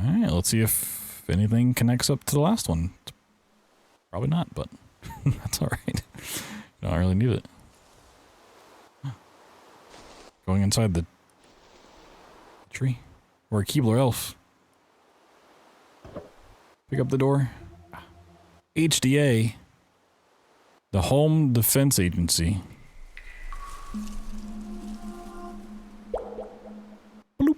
Alright, let's see if anything connects up to the last one. Probably not, but that's alright. You don't really need it. Going inside the tree. Or a Keebler elf. Pick up the door. HDA. The Home Defense Agency. Bloop.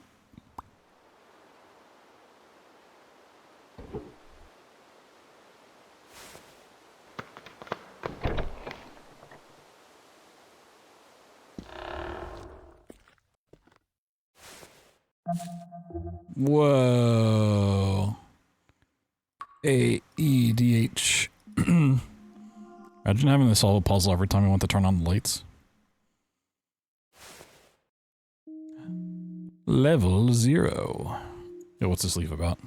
Whoa. AEDH. Imagine having to solve a puzzle every time you want to turn on the lights. Level 0. Yo, what's this leaf about?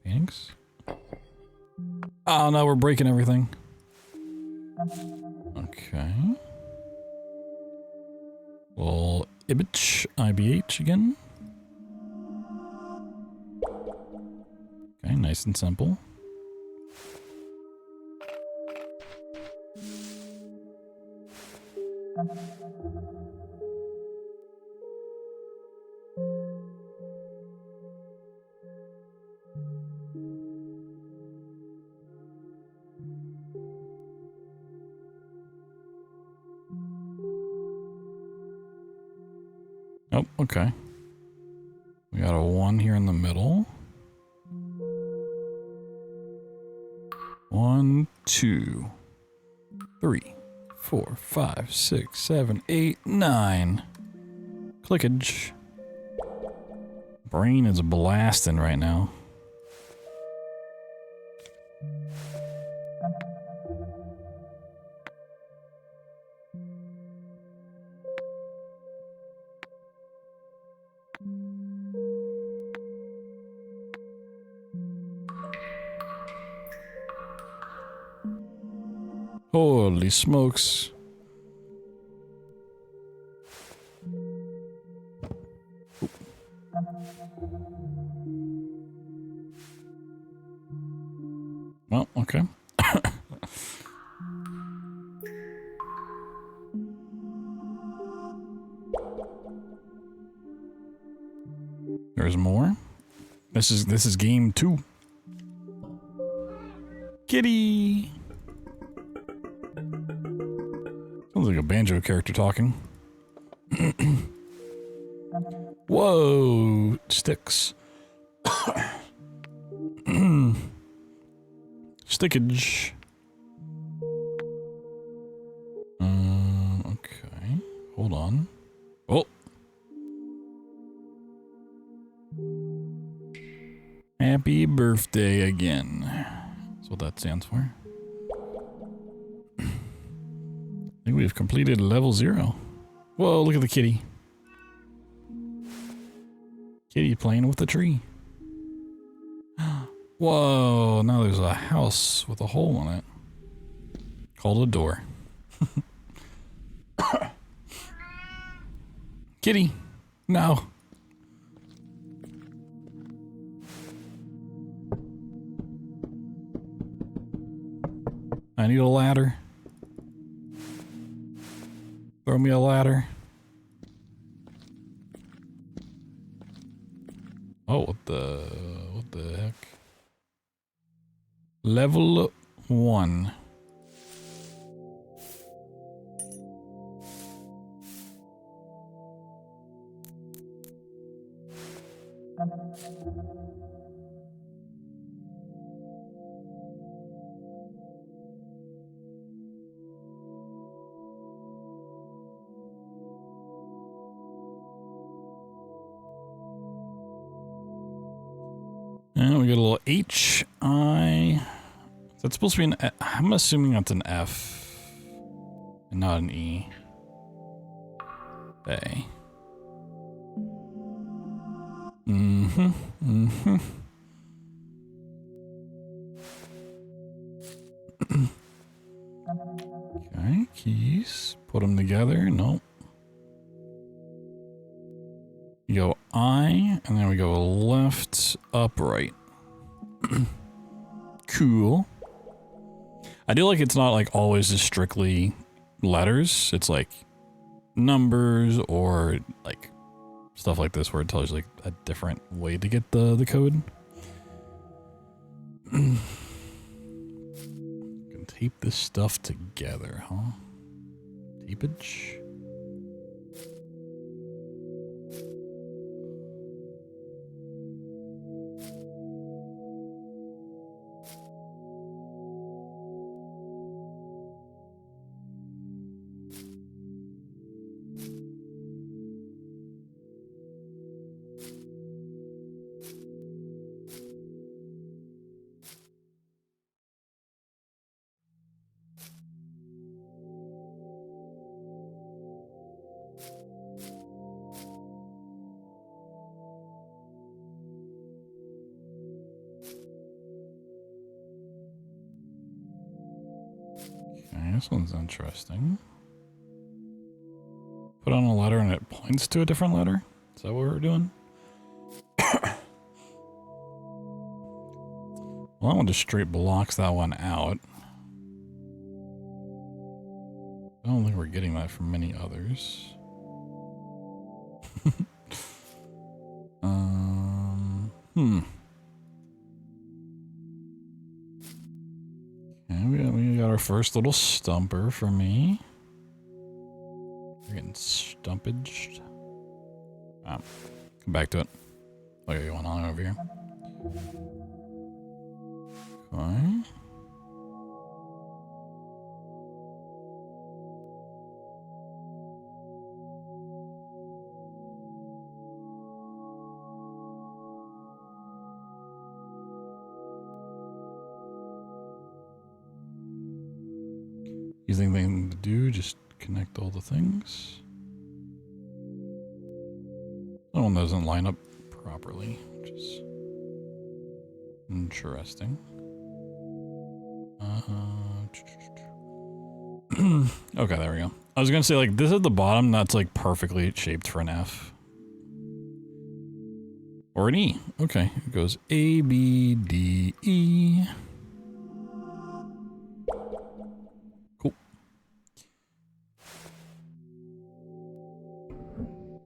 Paintings? Oh no, we're breaking everything. Okay. Well, IBH again. Okay, nice and simple. Oh, okay. We got a 1 here in the middle. 1, 2, 3, 4, 5, 6, 7, 8, 9. Clickage. Brain is blasting right now. Holy smokes. Well, okay. There's more. This is game 2. Kitty. Sounds like a banjo character talking. Whoa, sticks. Stickage. Okay. Hold on. Oh. Happy birthday again. That's what that stands for. I think we've completed level 0. Whoa, look at the kitty. Kitty playing with the tree. Whoa, now there's a house with a hole in it. Called a door. Kitty, no. I need a ladder. Throw me a ladder. Oh, what the heck? Level 1. And we got a little H-I. That's supposed to be an... I'm assuming that's an F. And not an E. A. Mm-hmm. Mm-hmm. Okay, keys. Put them together. Nope. You go I, and then we go left, up, right. Cool. I do like it's not like always just strictly letters. It's like numbers or like stuff like this where it tells you like a different way to get the code. Can tape this stuff together, huh? Tapage? Okay, this one's interesting. Put on a letter and it points to a different letter? Is that what we're doing? Well, that one just straight blocks that one out. I don't think we're getting that from many others. Okay, we got our first little stumper for me. We're getting stumpaged. Come back to it. What are you going on over here? Okay. Easy thing to do, just connect all the things. That one doesn't line up properly, which is interesting. Okay, there we go. I was gonna say, like, this at the bottom, that's like perfectly shaped for an F. Or an E. Okay, it goes A, B, D, E. Cool.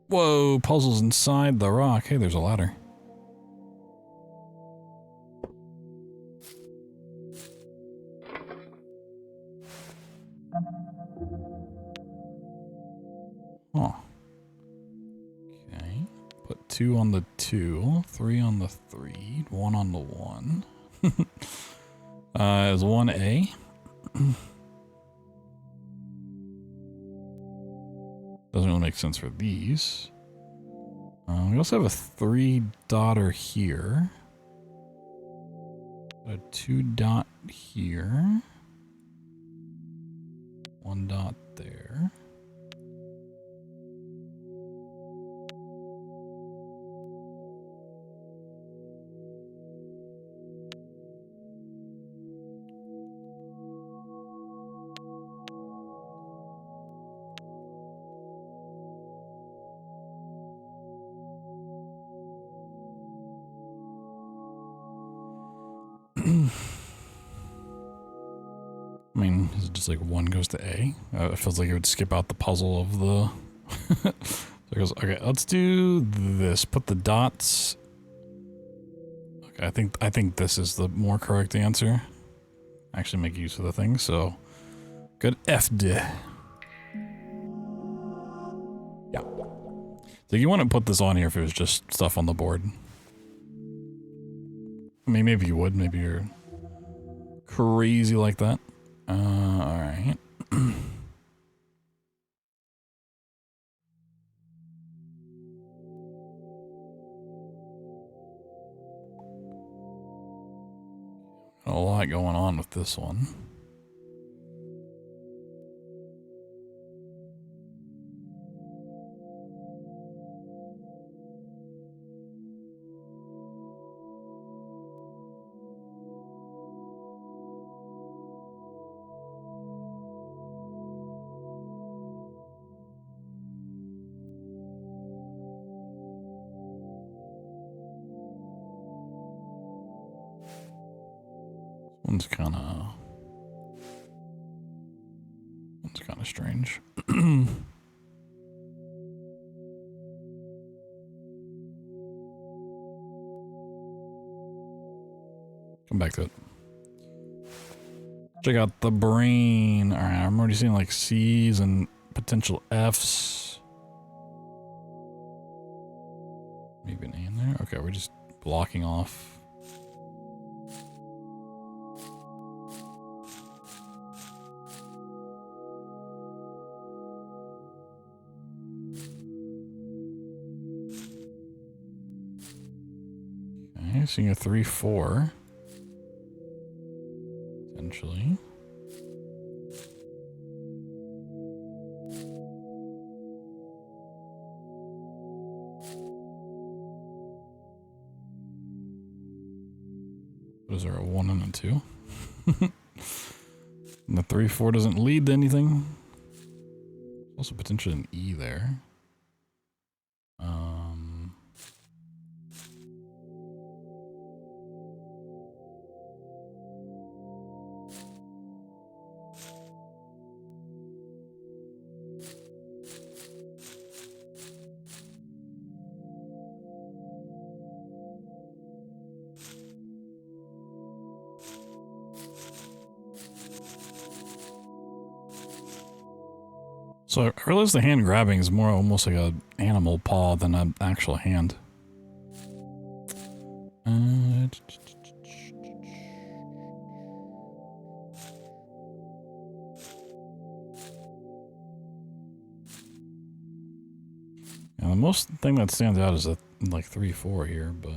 Whoa, puzzles inside the rock. Hey, there's a ladder. Oh. Okay. Put 2 on the 2, 3 on the 3, 1 on the 1. Is 1A. Doesn't really make sense for these. We also have a 3 dotter here. A 2 dot here. 1 dot there. I mean, is it just like 1 goes to A? It feels like it would skip out the puzzle of the... So it goes, okay, let's do this. Put the dots... Okay, I think this is the more correct answer. Actually make use of the thing, so... Good FD. Yeah. So you wouldn't put this on here if it was just stuff on the board. I mean, maybe you would. Maybe you're crazy like that. Alright. A lot going on with this one. One's kind of strange. Come back to it. Check out the brain. All right, I'm already seeing like C's and potential F's. Maybe an A in there. Okay, we're just blocking off. Okay, seeing a 3-4. Potentially. What is there, a 1 and a 2? And the 3-4 doesn't lead to anything. Also potentially an E there. So I realize the hand grabbing is more almost like an animal paw than an actual hand. Yeah, the most thing that stands out is that like 3-4 here, but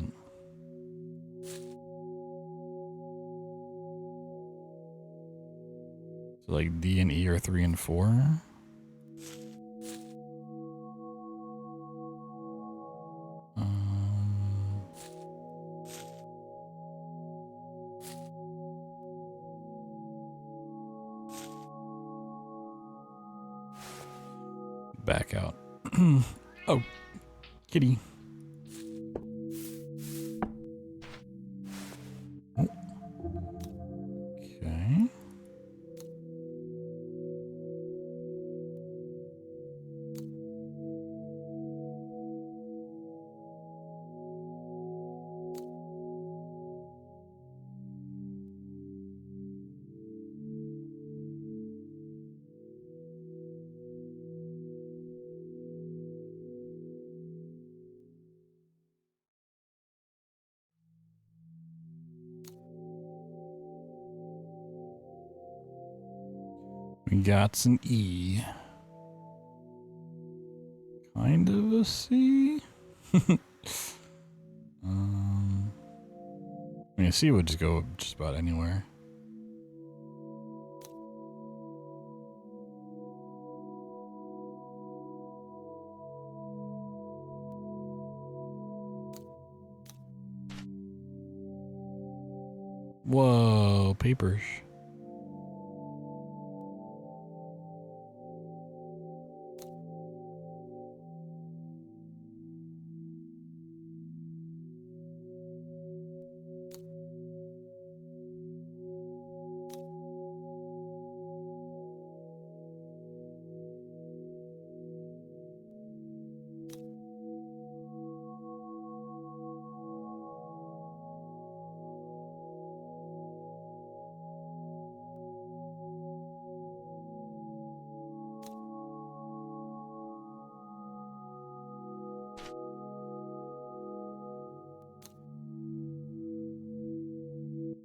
so like D and E are 3 and 4. Back out. Oh, kitty. Oh. Okay. We got an E. Kind of a C. I mean, a C would just go just about anywhere. Whoa, papers.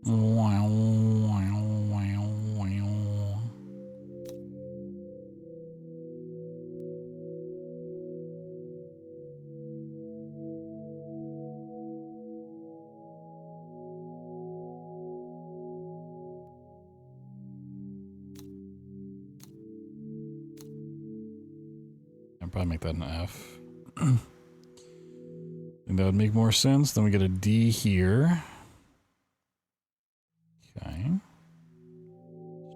Wow, wow, wow, wow. I'd probably make that an F. And that would make more sense. Then we get a D here. Okay.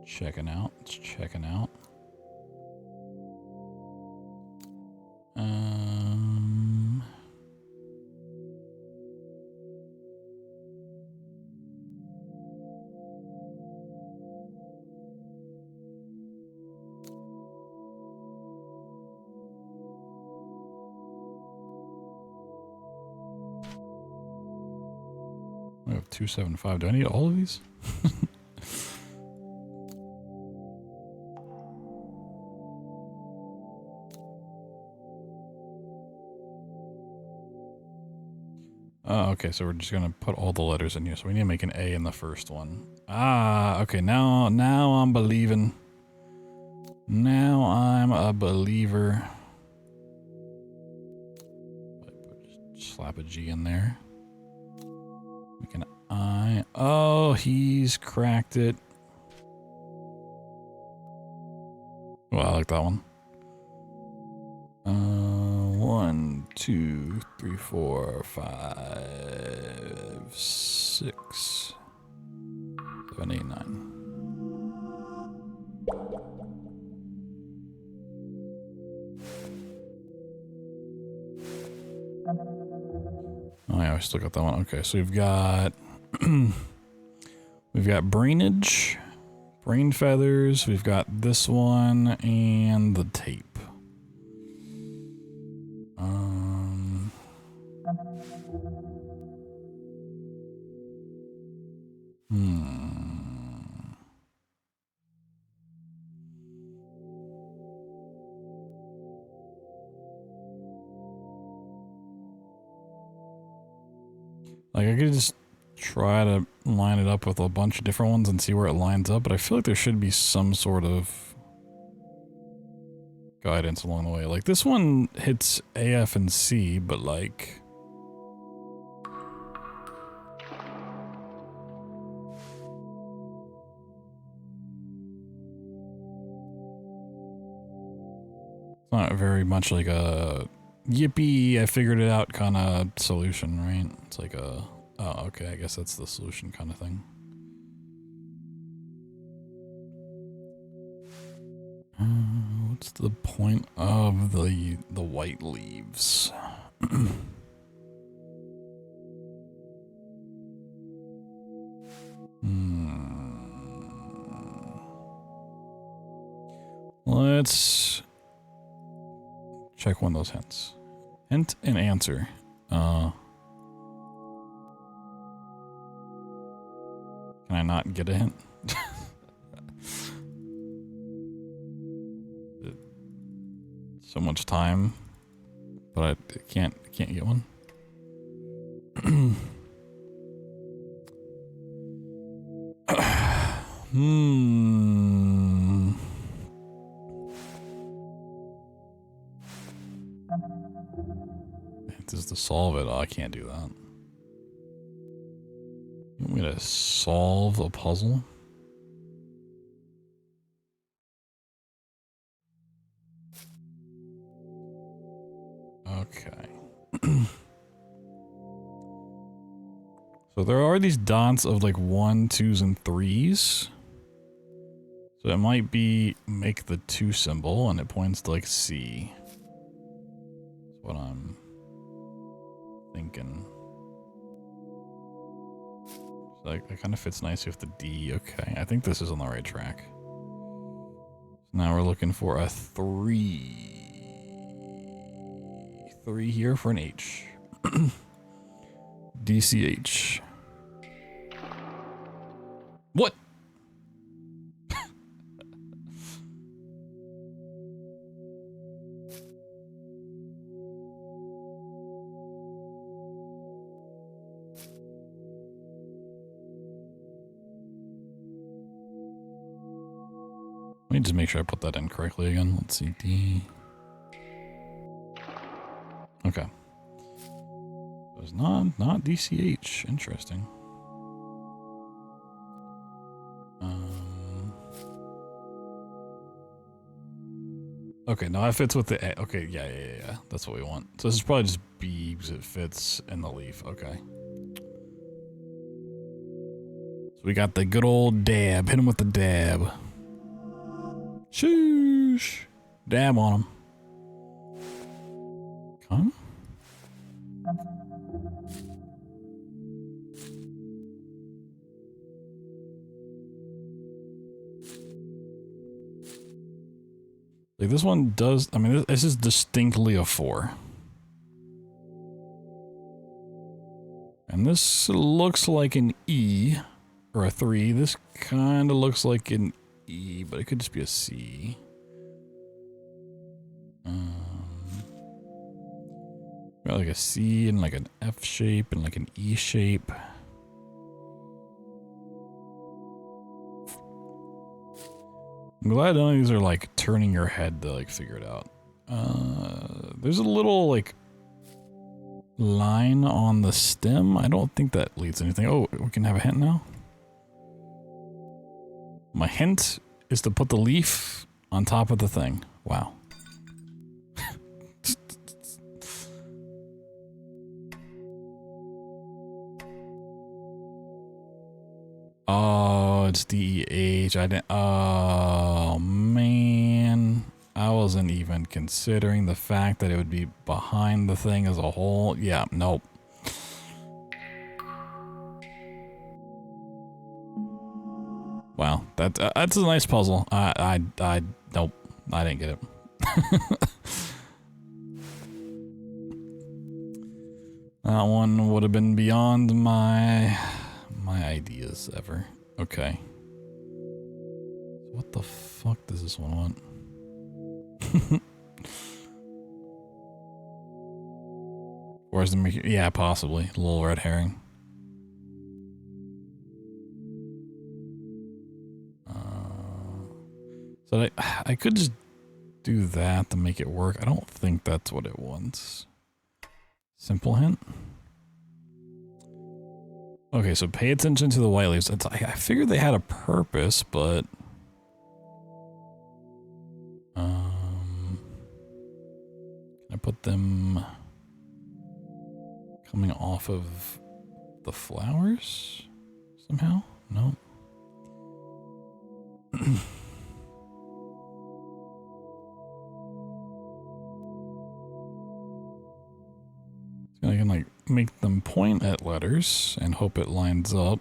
It's checking out. It's checking out. 275. Do I need all of these? Oh, okay, so we're just gonna put all the letters in here. So we need to make an A in the first one. Ah, okay, now I'm believing. Now I'm a believer. Just slap a G in there. Make an I. Oh, he's cracked it. Well, I like that one. 1, 2, 3, 4, 5, 6, 7, 8, 9. Oh yeah, we still got that one. Okay, so we've got we've got brainage, brain feathers. We've got this one and the tape. Like, I could just try to line it up with a bunch of different ones and see where it lines up, but I feel like there should be some sort of guidance along the way. Like, this one hits A, F, and C, but like... it's not very much like a yippee, I figured it out kind of solution, right? It's like a, oh, okay, I guess that's the solution kind of thing. What's the point of the white leaves? Let's check one of those hints. Hint and answer. Can I not get a hint? So much time, but I can't get one. Just to solve it, oh, I can't do that. You want me to solve a puzzle? Okay. So there are these dots of like 1, 2s, and 3s. So it might be make the 2 symbol and it points to like C. That's what I'm thinking. So that kind of fits nicely with the D. Okay, I think this is on the right track. So now we're looking for a 3. 3 here for an H. DCH. What? Let me just make sure I put that in correctly again. Let's see, D. Okay. It's not DCH. Interesting. Okay, no, it fits with the A. Okay, yeah. That's what we want. So this is probably just B because it fits in the leaf. Okay. So we got the good old dab. Hit him with the dab. Shoosh. Dab on him. Come. Like this one does, I mean, this is distinctly a 4. And this looks like an E or a 3. This kind of looks like an E, but it could just be a C. Got like a C and like an F shape and like an E shape. I'm glad none of these are like turning your head to like figure it out. There's a little like line on the stem. I don't think that leads to anything. Oh, we can have a hint now. My hint is to put the leaf on top of the thing. Wow. Oh, it's DEH. I didn't. Oh, man. I wasn't even considering the fact that it would be behind the thing as a whole. Yeah, nope. Wow, that's a nice puzzle. Nope, I didn't get it. That one would have been beyond my ideas ever. Okay. What the fuck does this one want? Where's the yeah, possibly a little red herring. So I could just do that to make it work. I don't think that's what it wants. Simple hint. Okay, so pay attention to the white leaves. I figured they had a purpose, but can I put them coming off of the flowers somehow? No. I can like make them point at letters and hope it lines up.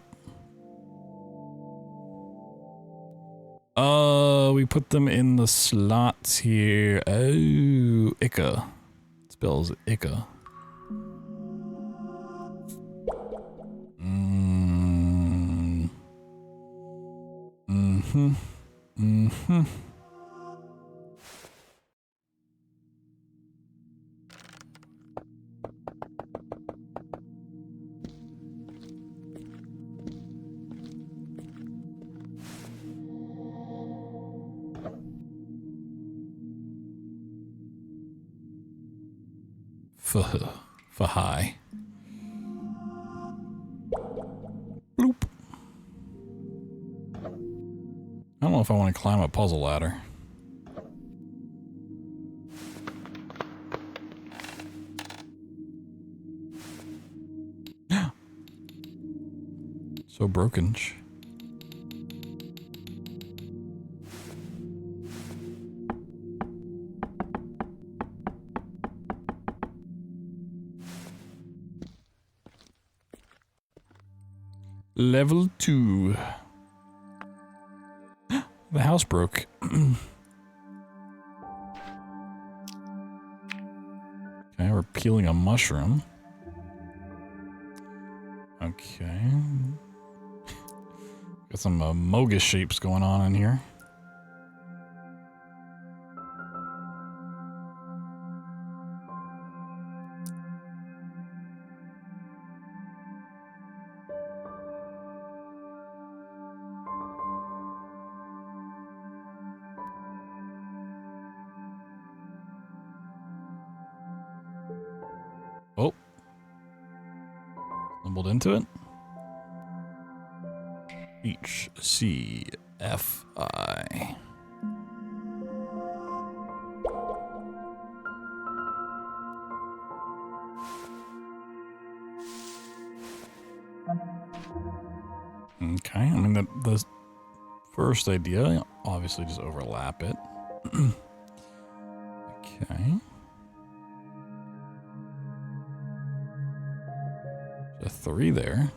We put them in the slots here. Oh, Ica. It spells Ica. For high. Bloop. I don't know if I want to climb a puzzle ladder. So broken. Level 2. The house broke. Okay, we're peeling a mushroom. Okay. Got some mogus shapes going on in here. Oh. Stumbled into it. HCFI. Okay, I mean the first idea, obviously just overlap it. Okay. There's a 3 there.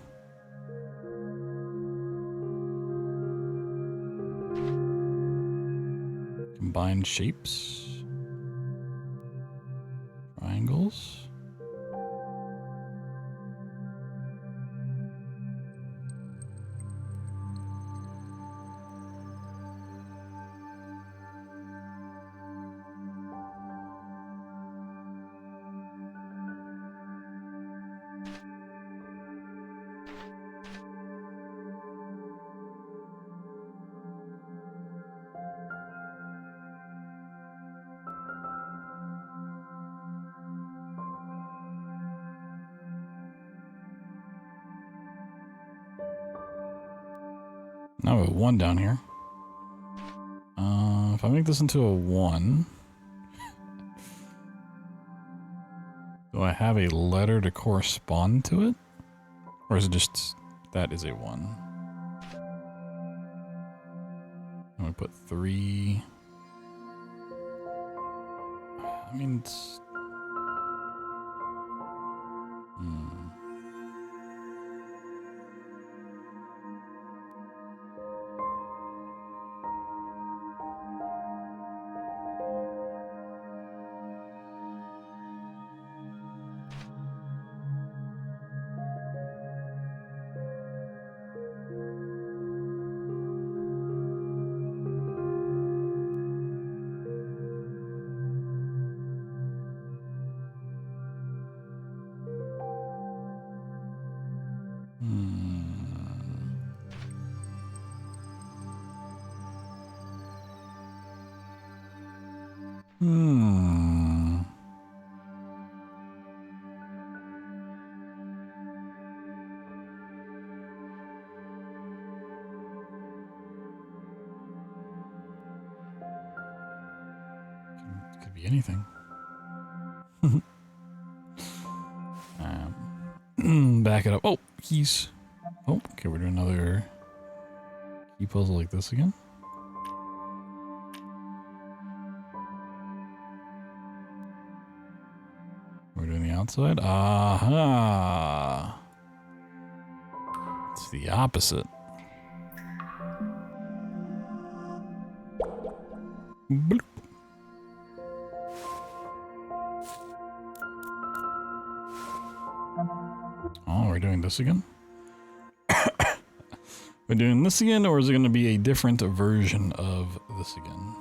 Combine shapes. Triangles. Now we have a 1 down here. If I make this into a 1, do I have a letter to correspond to it? Or is it just, that is a 1? I'm gonna put 3. I mean, it's... Could be anything. Back it up. Oh, keys. Oh, okay, we're doing another key puzzle like this again. We're doing the outside. Aha! It's the opposite. Bloop. Oh, we're doing this again? We're doing this again, or is it going to be a different version of this again?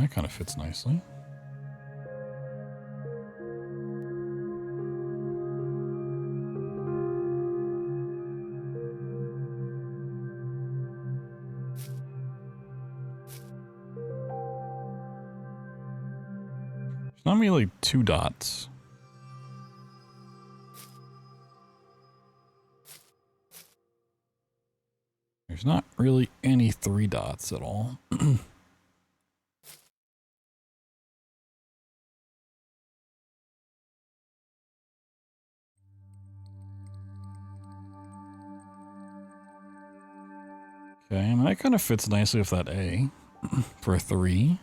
That kind of fits nicely. There's not really 2 dots. There's not really any 3 dots at all. Okay, and that kind of fits nicely with that A for a 3.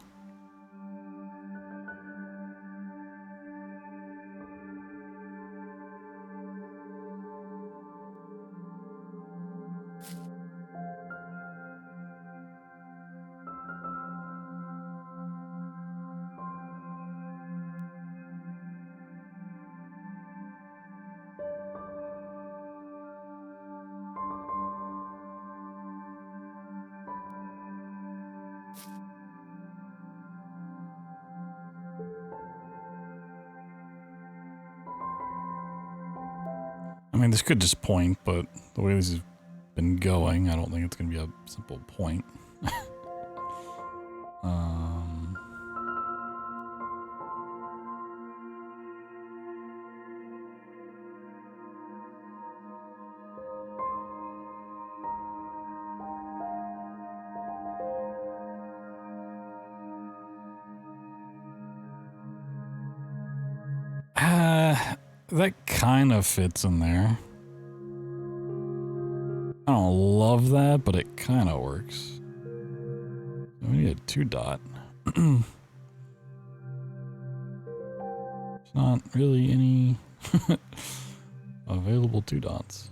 I mean, this could just point, but the way this has been going, I don't think it's going to be a simple point. That kind of fits in there. I don't love that, but it kind of works. We need a 2 dot. There's not really any available 2 dots.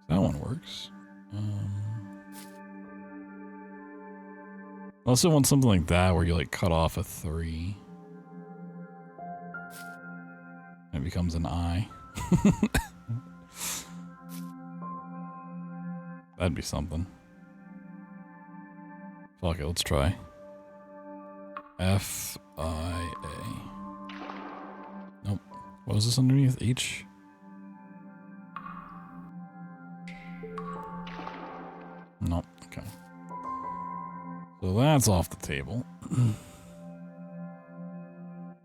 That one works. I also want something like that where you like cut off a 3. It becomes an I. That'd be something. Fuck it, let's try. F-I-A. Nope. What was this underneath? H? Okay. So that's off the table.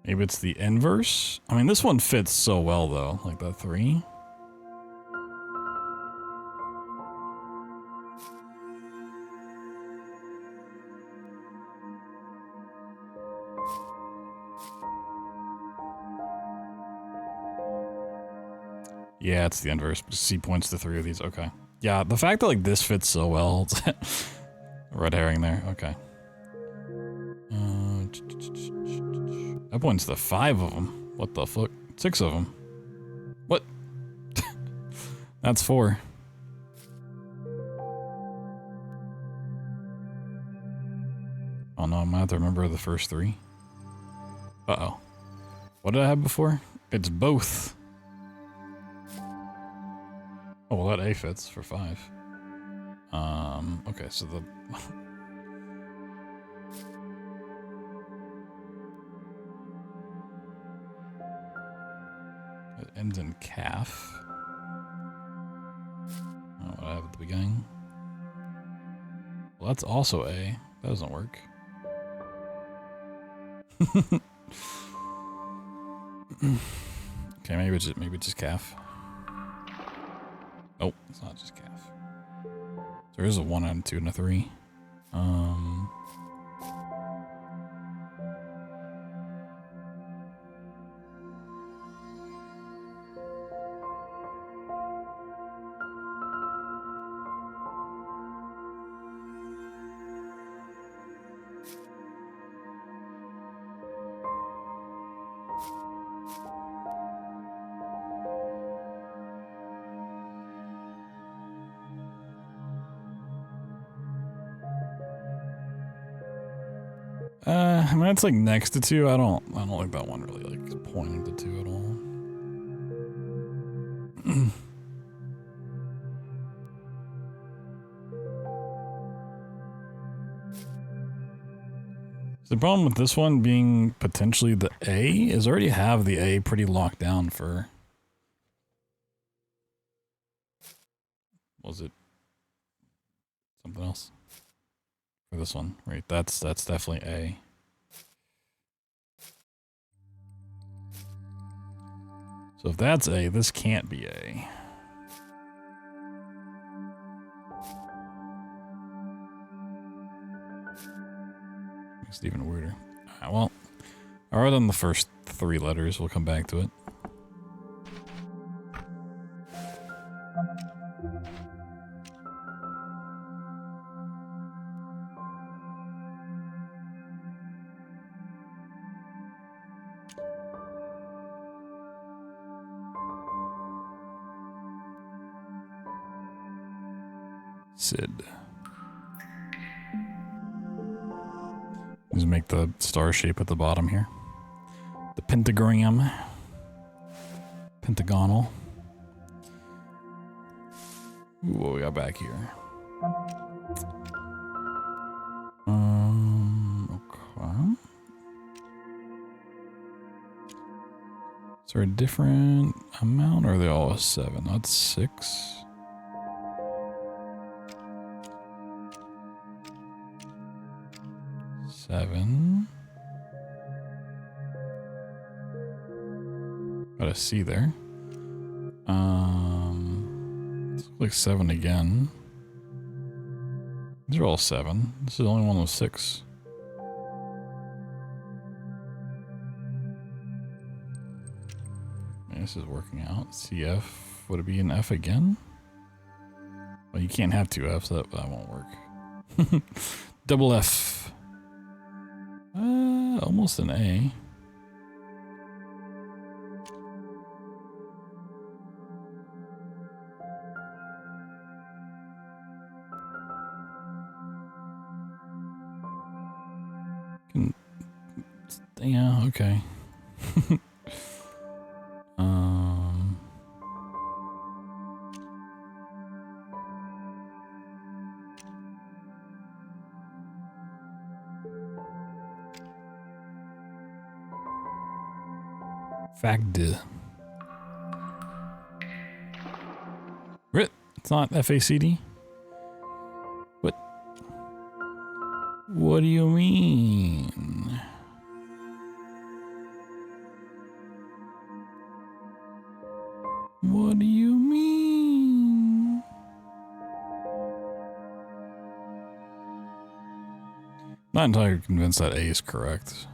Maybe it's the inverse? I mean, this one fits so well, though. Like that 3. Yeah, it's the inverse. C points to 3 of these. Okay. Yeah, the fact that like this fits so well. Red herring there. Okay. That points to 5 of them. What the fuck? 6 of them. What? That's 4. Oh no, I'm gonna have to remember the first 3. Uh-oh. What did I have before? It's both. Oh, well that A fits for 5. Okay, so the... it ends in calf. Oh, what I have at the beginning. Well, that's also A. That doesn't work. Okay, maybe it's just calf. Oh, it's not just calf. There is a 1 and a 2 and a 3. I mean, it's like next to 2. I don't like that one really like pointing to 2 at all. The problem with this one being potentially the A is I already have the A pretty locked down for... Was it something else? For this one, right? That's definitely A. So if that's A, this can't be A. Makes it even weirder. Alright, well, I wrote on the first 3 letters. We'll come back to it. Sid. Just make the star shape at the bottom here. The pentagram. Pentagonal. Ooh, what we got back here? Okay. Is there a different amount or are they all a 7? That's 6. Seven. Got a C there. It's like 7 again. These are all 7. This is the only one with 6. This is working out. CF. Would it be an F again? Well, you can't have 2 Fs. That won't work. Double F. Almost an A. Yeah, okay. Fact. It's not FACD? What? What do you mean? What do you mean? Not entirely convinced that A is correct.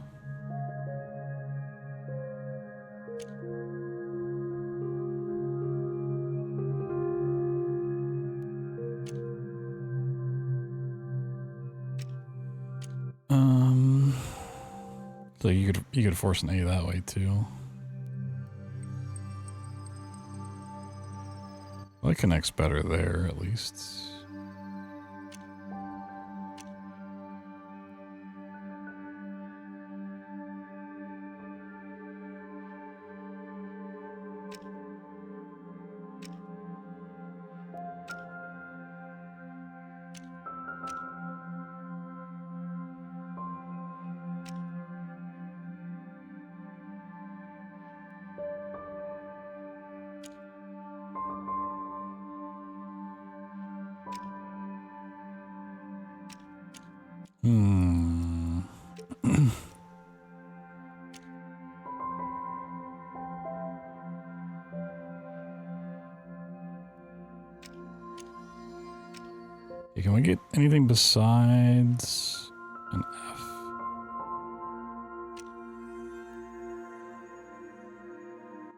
So you could force an A that way too. Well, it connects better there at least. Can we get anything besides an F?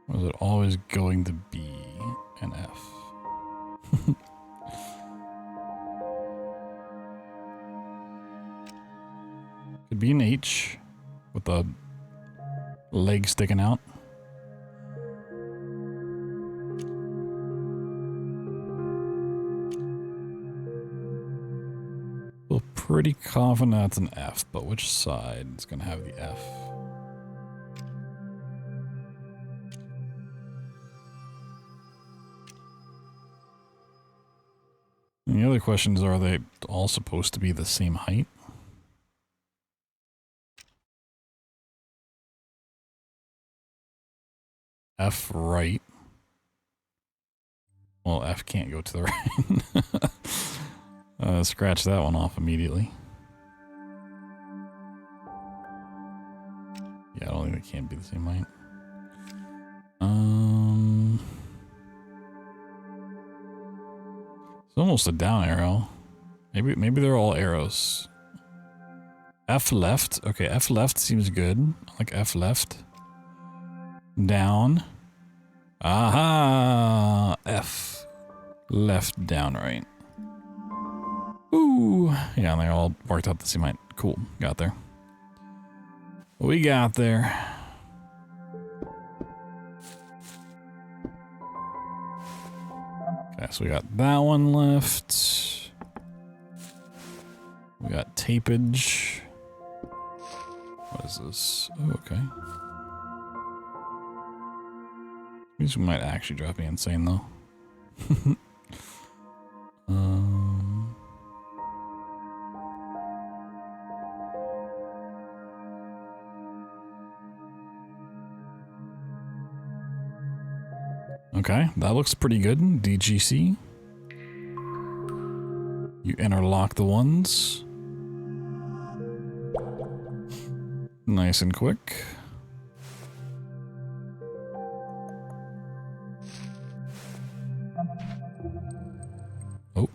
Or is it always going to be an F? Could be an H with a leg sticking out. Feel pretty confident that's an F, but which side is going to have the F? And the other questions are they all supposed to be the same height? F right. Well, F can't go to the right. Scratch that one off immediately. Yeah, I don't think they can be the same height. It's almost a down arrow. Maybe they're all arrows. F left. Okay, F left seems good. I like F left. Down. Aha! F. Left, down, right. Ooh. Yeah, and they all worked out the same height. Cool. Got there. We got there. Okay, so we got that one left. We got tapage. What is this? Oh, okay. These might actually drive me insane, though. Okay, that looks pretty good. DGC. You interlock the ones. Nice and quick. Oh.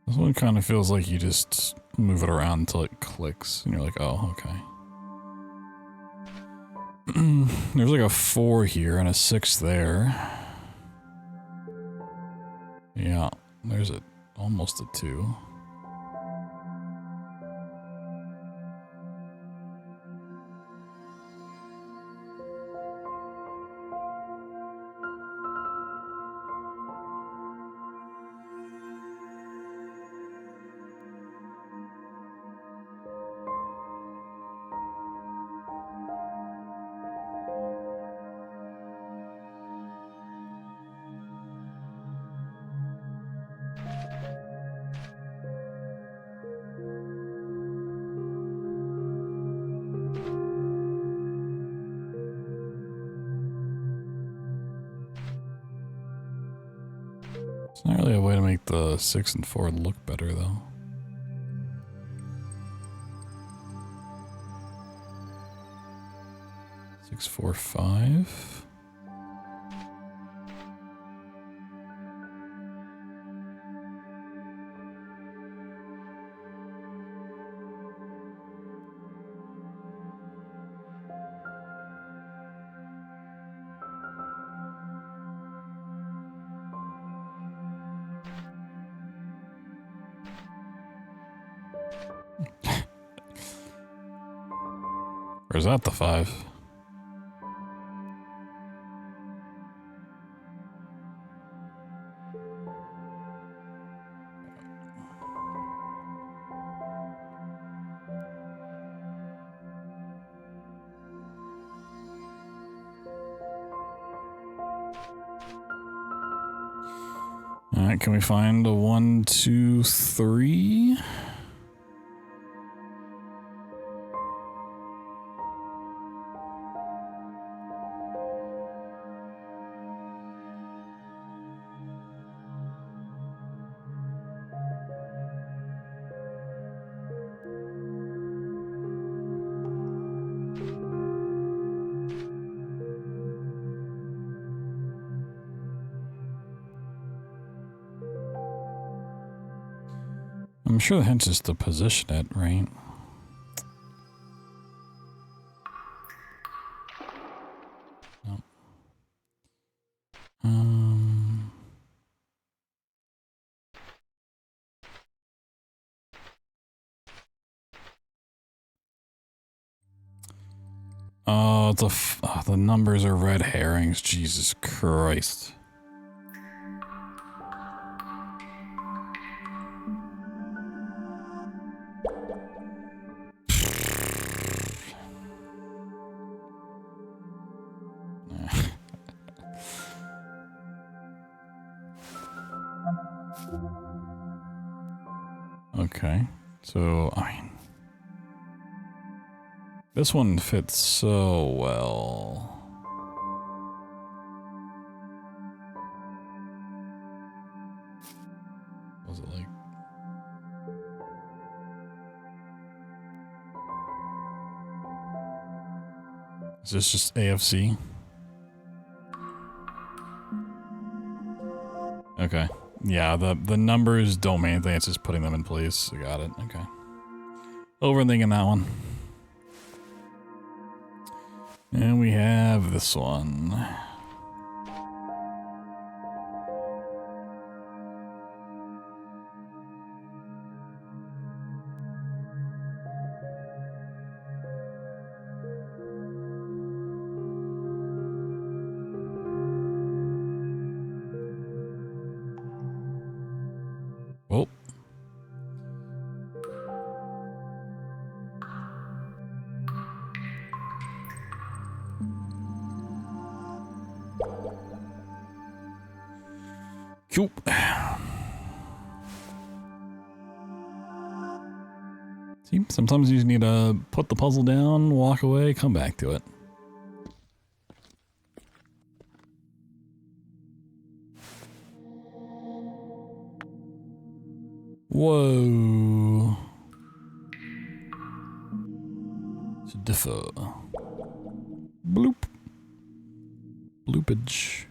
This one kind of feels like you just move it around until it clicks, and you're like, oh, okay. There's like a 4 here and a 6 there. Yeah, there's almost a 2. It's not really a way to make the 6 and 4 look better, though. Six, 4, 5. Or is that the 5? Alright, can we find a 1, 2, 3? I'm sure the hint is to position it, right? No. Oh, the numbers are red herrings. Jesus Christ. Okay, so, I mean, this one fits so well. Was it like... Is this just AFC? Okay. Yeah, the numbers don't mean anything, it's just putting them in place. I got it. Okay. Overthinking that one. And we have this one. Oh. Cool. See, sometimes you just need to put the puzzle down, walk away, come back to it. Whoa. It's a differ. Bloop. Bloopage.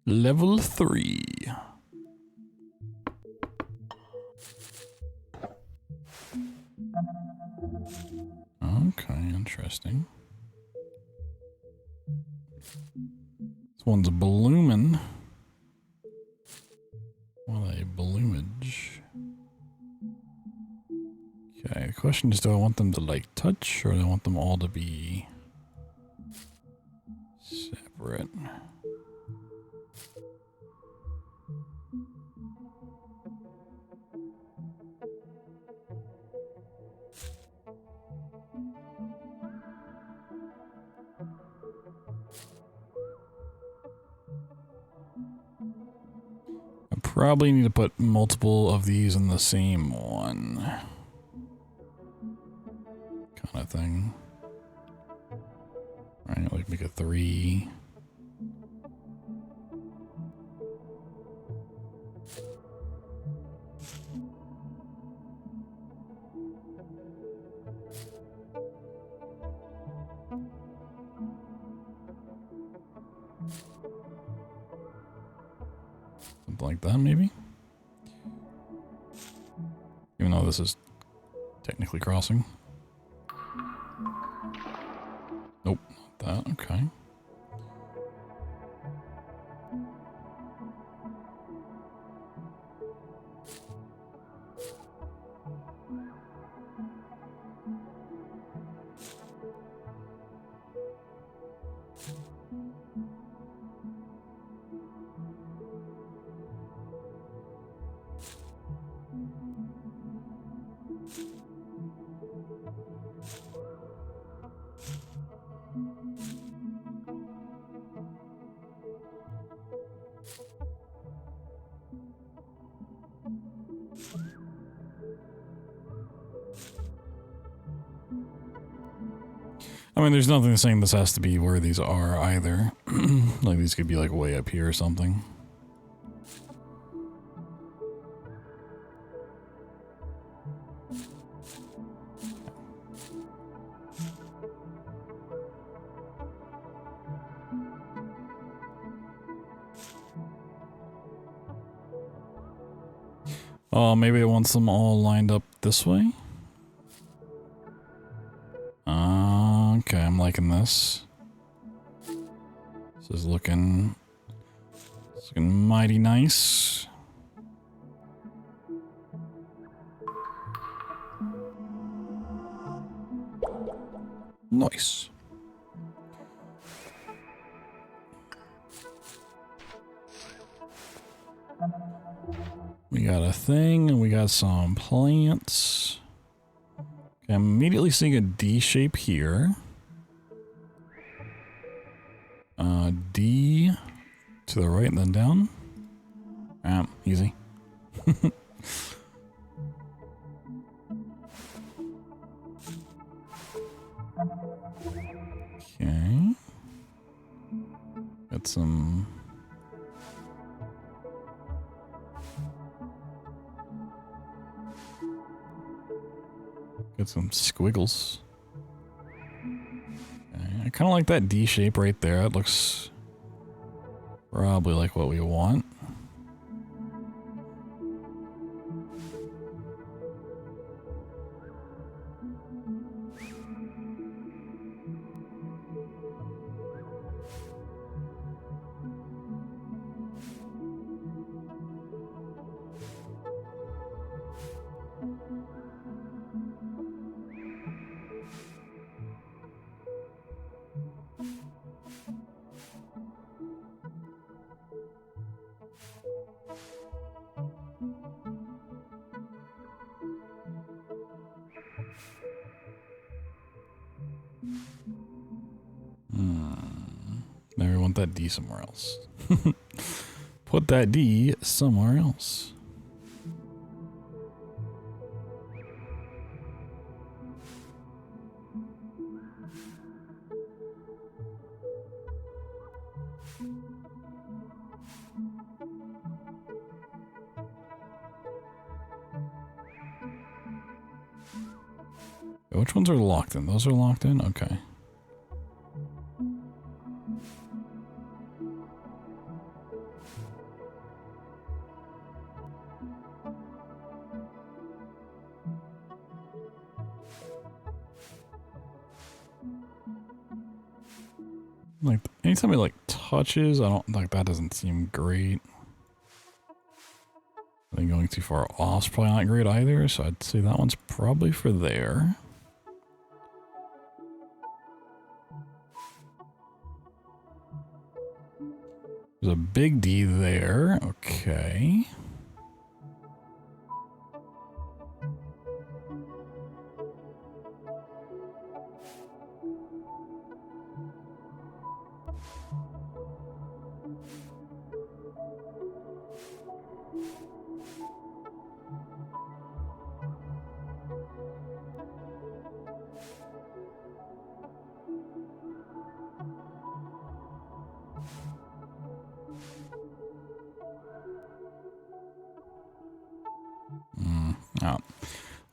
Level 3. Okay, interesting. This one's a bloomin'. What a bloomage. Okay, the question is, do I want them to like touch or do I want them all to be separate? I probably need to put multiple of these in the same one. kind of thing. Right, like make a 3. Something like that, maybe? Even though this is technically crossing. Nope, not that, okay. I mean, there's nothing saying this has to be where these are either. Like, these could be, like, way up here or something. Oh, maybe it wants them all lined up this way? Okay, I'm liking this. This is looking mighty nice. Nice. We got a thing, and we got some plants. Okay, I'm immediately seeing a D shape here. D to the right and then down. Easy. Okay. Got some... Got some squiggles. Okay. I kind of like that D shape right there. It looks probably like what we want. Now we want that D somewhere else. Put that D somewhere else. Which ones are locked in? Those are locked in? Okay. Like, anytime it, like, touches, I don't, like, that doesn't seem great. I think going too far off is probably not great either, so I'd say that one's probably for there. There's a big D there. Okay.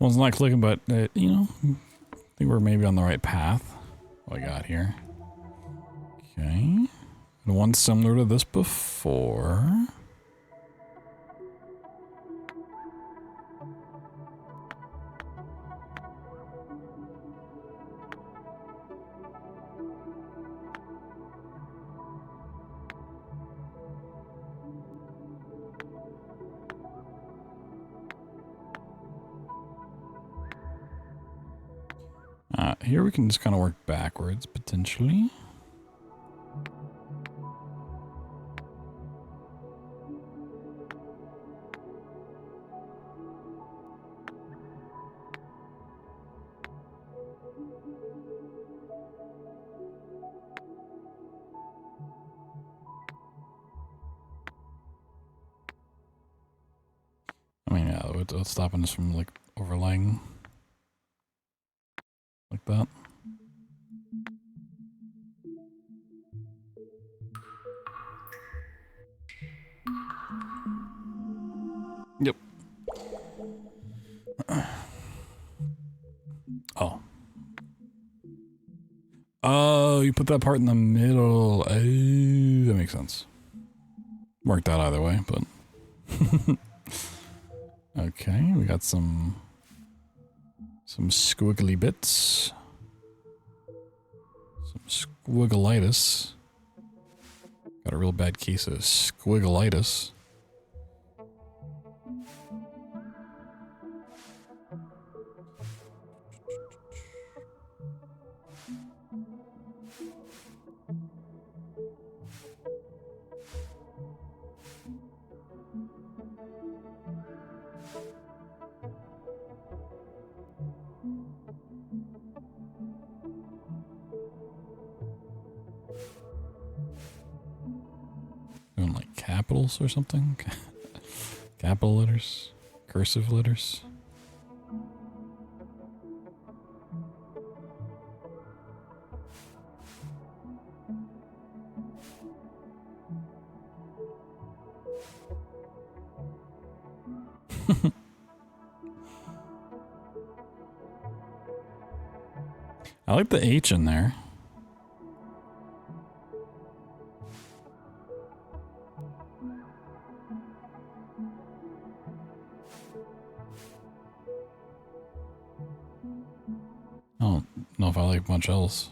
Well, it's not clicking, but, you know, I think we're maybe on the right path. What I got here. Okay. And one similar to this before. Here we can just kind of work backwards, potentially. I mean, yeah, what's stopping us from, like, overlaying like that? Yep. Oh. Oh, you put that part in the middle. Oh, that makes sense. Worked out either way, but... Okay, we got some squiggly bits. Some squiggleitis. Got a real bad case of squiggleitis. Doing like capitals or something? Capital letters? Cursive letters? I like the H in there. I don't know if I like much else.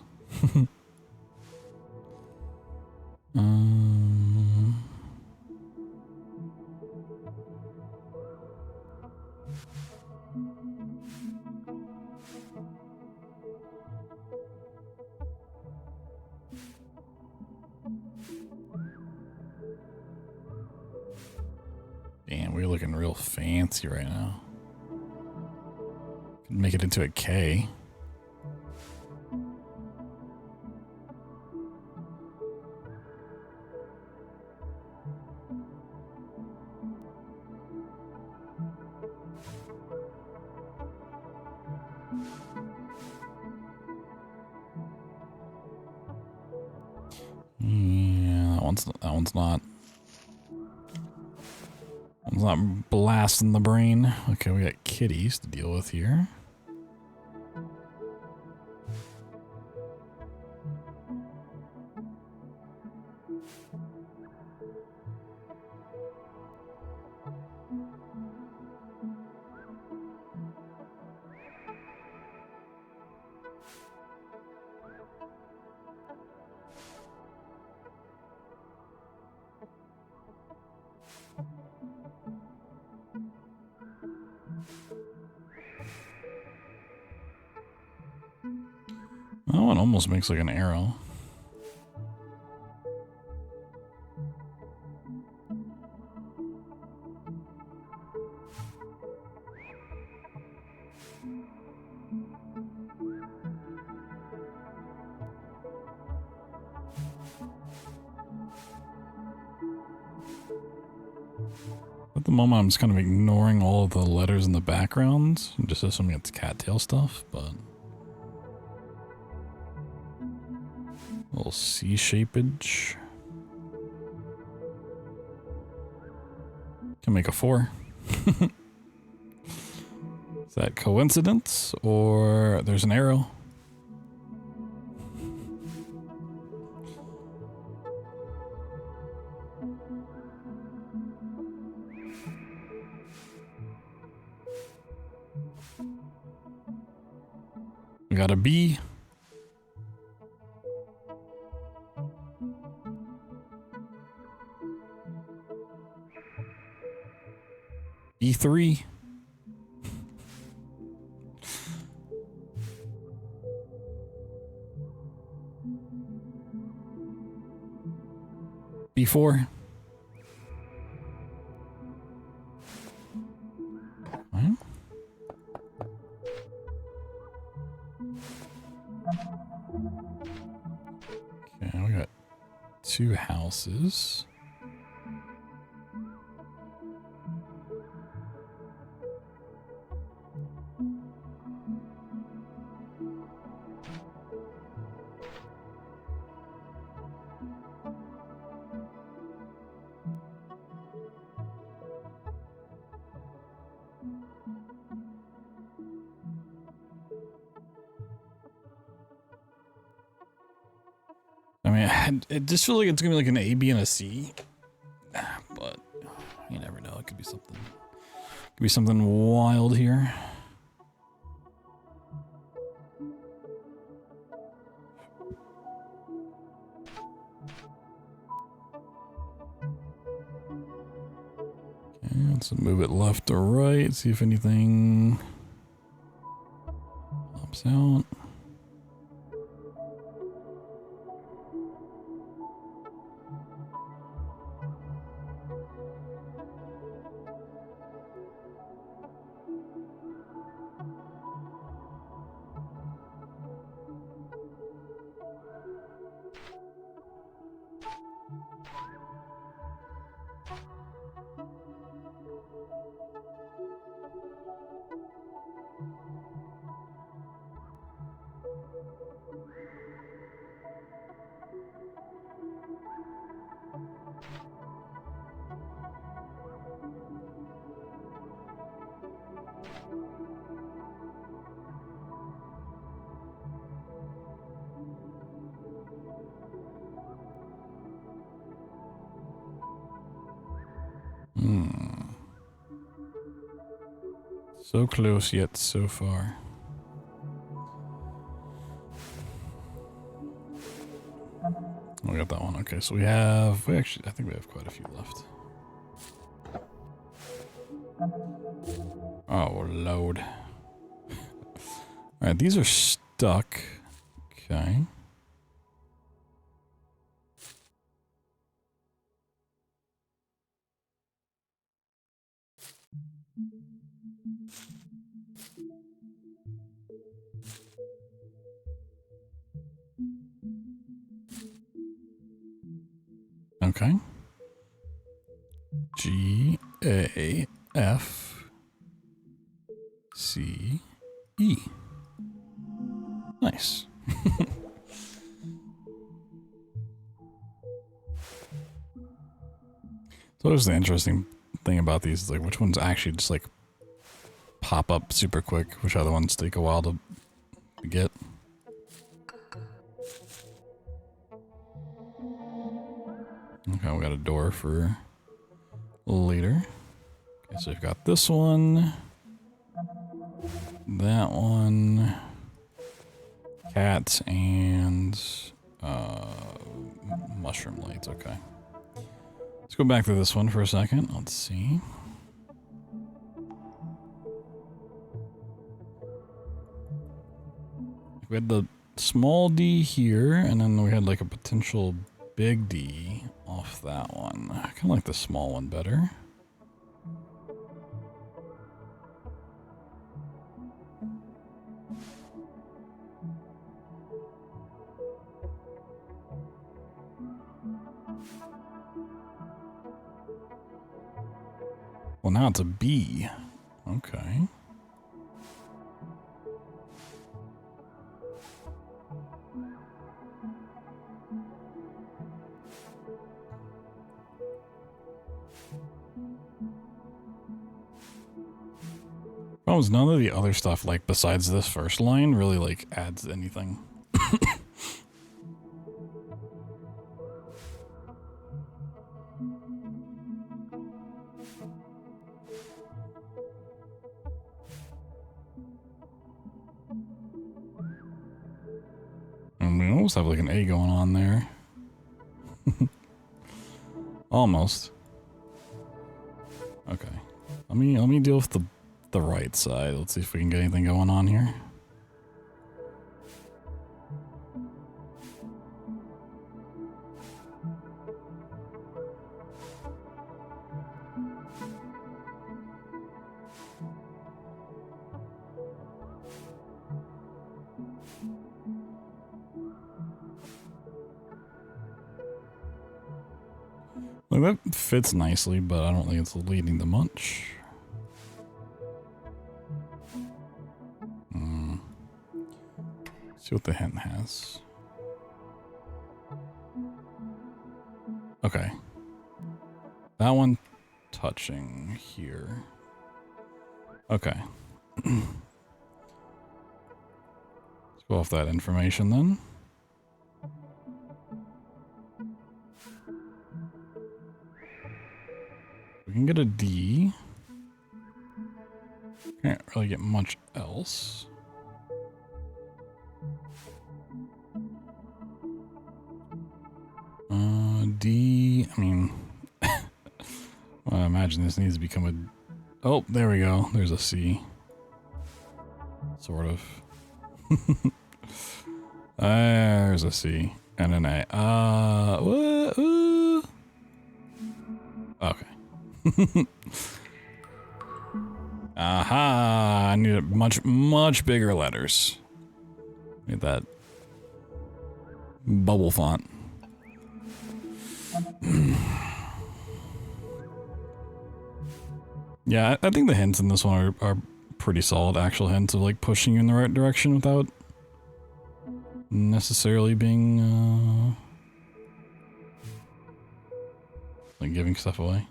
um, Damn, we're looking real fancy right now. Could make it into a K. Yeah, that one's not blasting the brain. Okay, we got kitties to deal with here. That one almost makes like an arrow. At the moment, I'm just kind of ignoring all of the letters in the background, just assuming it's cattail stuff, but... A little C-shapeage. Can make a 4. Is that coincidence or there's an arrow? We got a B. B3. B4. Right. Okay, we got 2 houses. I mean, it just feels like it's gonna be like an A, B, and a C, but you never know. It could be something. Could be something wild here. Okay, let's move it left or right. See if anything pops out. So close yet so far. We got that one. Okay, so we actually, I think we have quite a few left. Oh, load. Alright, these are stuck. Okay. Okay. G, A, F, C, E. Nice. So always the interesting thing about these is like which ones actually just like pop up super quick, which other ones take a while to get. Okay, we got a door for later. Okay, so we've got this one, that one, cats, and mushroom lights. Okay. Let's go back to this one for a second. Let's see. We had the small D here, and then we had like a potential big D off that one. I kind of like the small one better. Well, now it's a B. Okay. Problem is, none of the other stuff, like, besides this first line, really, like, adds anything. And we almost have, like, an A going on there. Almost. Okay. Let me deal with the right side. Let's see if we can get anything going on here. Like, that fits nicely, but I don't think it's leading to much. See what the hint has. Okay. That one touching here. Okay. Let's go off that information then. We can get a D. Can't really get much else. D, I mean, well, I imagine this needs to become a, oh, there we go. There's a C. Sort of. There's a C and an A. Okay. Aha! I need much bigger letters. Need that bubble font. Yeah, I think the hints in this one are pretty solid actual hints of like pushing you in the right direction without necessarily being like giving stuff away.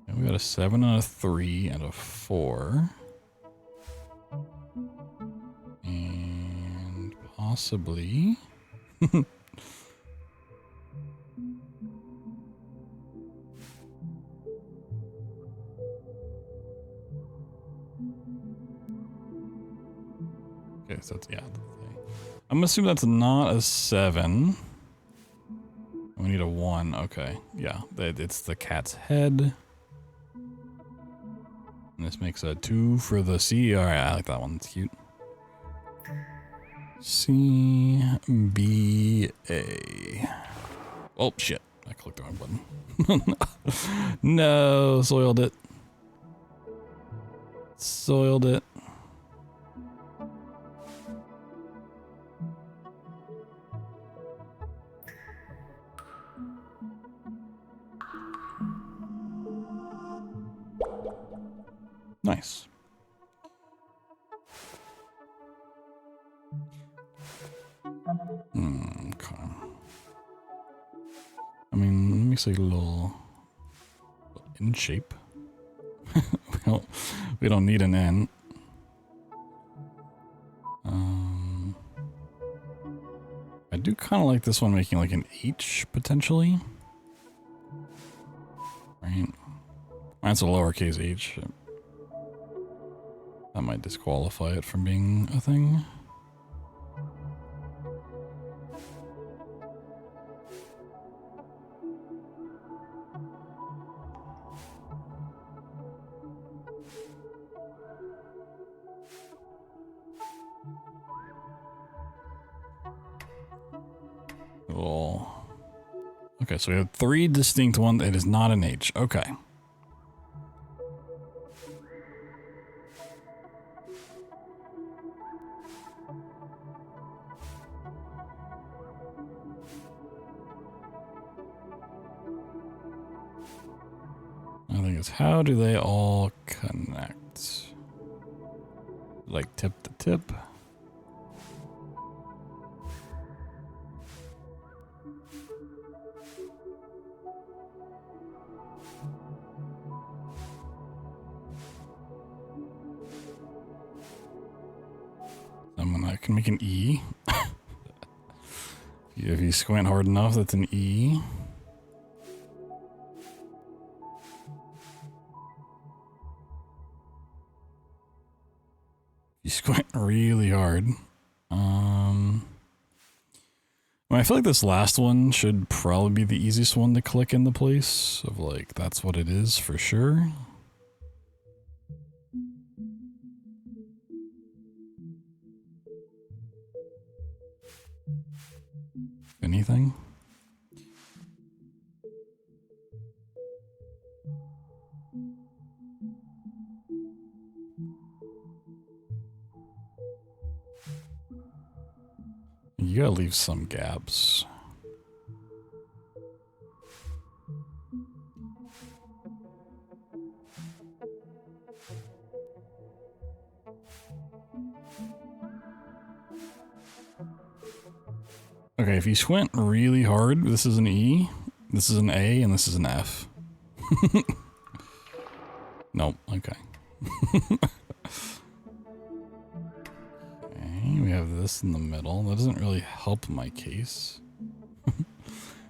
And we got a 7 and a 3 and a 4. And possibly okay, so that's, yeah. I'm gonna assume that's not a 7. We need a 1. Okay, yeah. It's the cat's head. And this makes a 2 for the C. Alright, I like that one. It's cute. C, B, A. Oh, shit. I clicked the wrong button. No, soiled it. Soiled it. Nice. Okay. I mean, let me say a little in shape. we don't need an N. I do kind of like this one making like an H potentially. Right. That's a lowercase h. That might disqualify it from being a thing. Cool. Okay, so we have 3 distinct ones. It is not an H. Okay. I think it's how do they all connect? Like tip to tip. I can make an E. If you squint hard enough, that's an E. You squint really hard. I feel like this last one should probably be the easiest one to click into place. Of like, that's what it is for sure. Anything? You gotta leave some gaps. Okay, if you squint really hard, this is an E, this is an A, and this is an F. Nope, okay. Okay, we have this in the middle. That doesn't really help my case.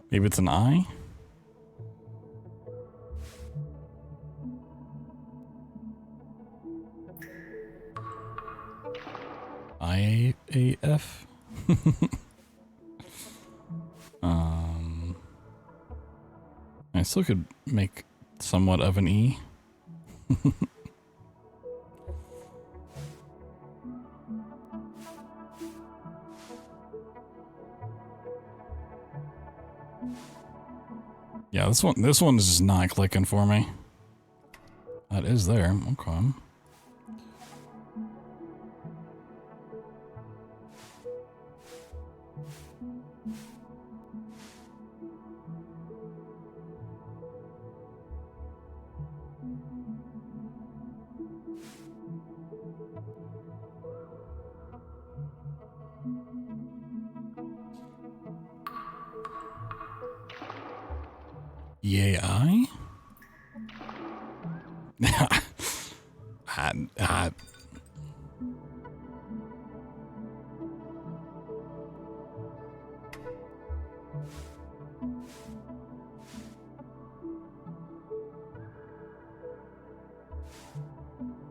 Maybe it's an I? I-A-F? I still could make somewhat of an E. Yeah, this one is just not clicking for me. That is there, okay. Yay, I?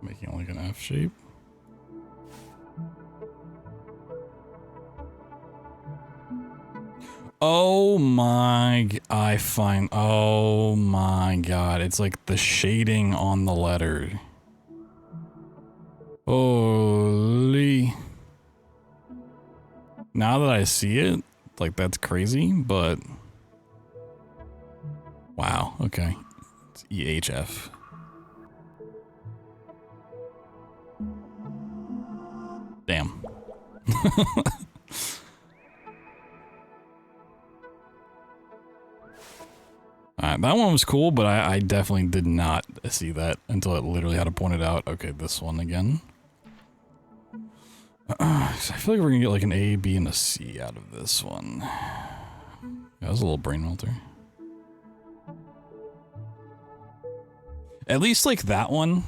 Making it like an F shape. Oh my, oh my god, it's like the shading on the letter. Holy. Now that I see it, like that's crazy, but wow, okay. It's EHF. Damn. That one was cool, but I definitely did not see that until it literally had to point it out. Okay, this one again. I feel like we're gonna get like an A, B, and a C out of this one. That was a little brain melter. At least like that one,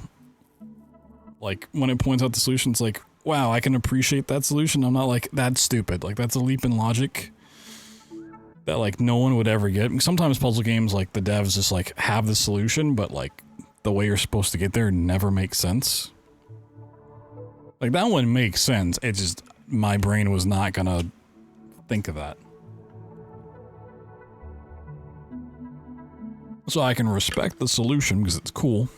like when it points out the solution, it's like, wow, I can appreciate that solution. I'm not like, that's stupid. Like that's a leap in logic that like no one would ever get. Sometimes puzzle games, like the devs just like have the solution, but like the way you're supposed to get there never makes sense. Like that one makes sense. It just, my brain was not gonna think of that. So I can respect the solution because it's cool.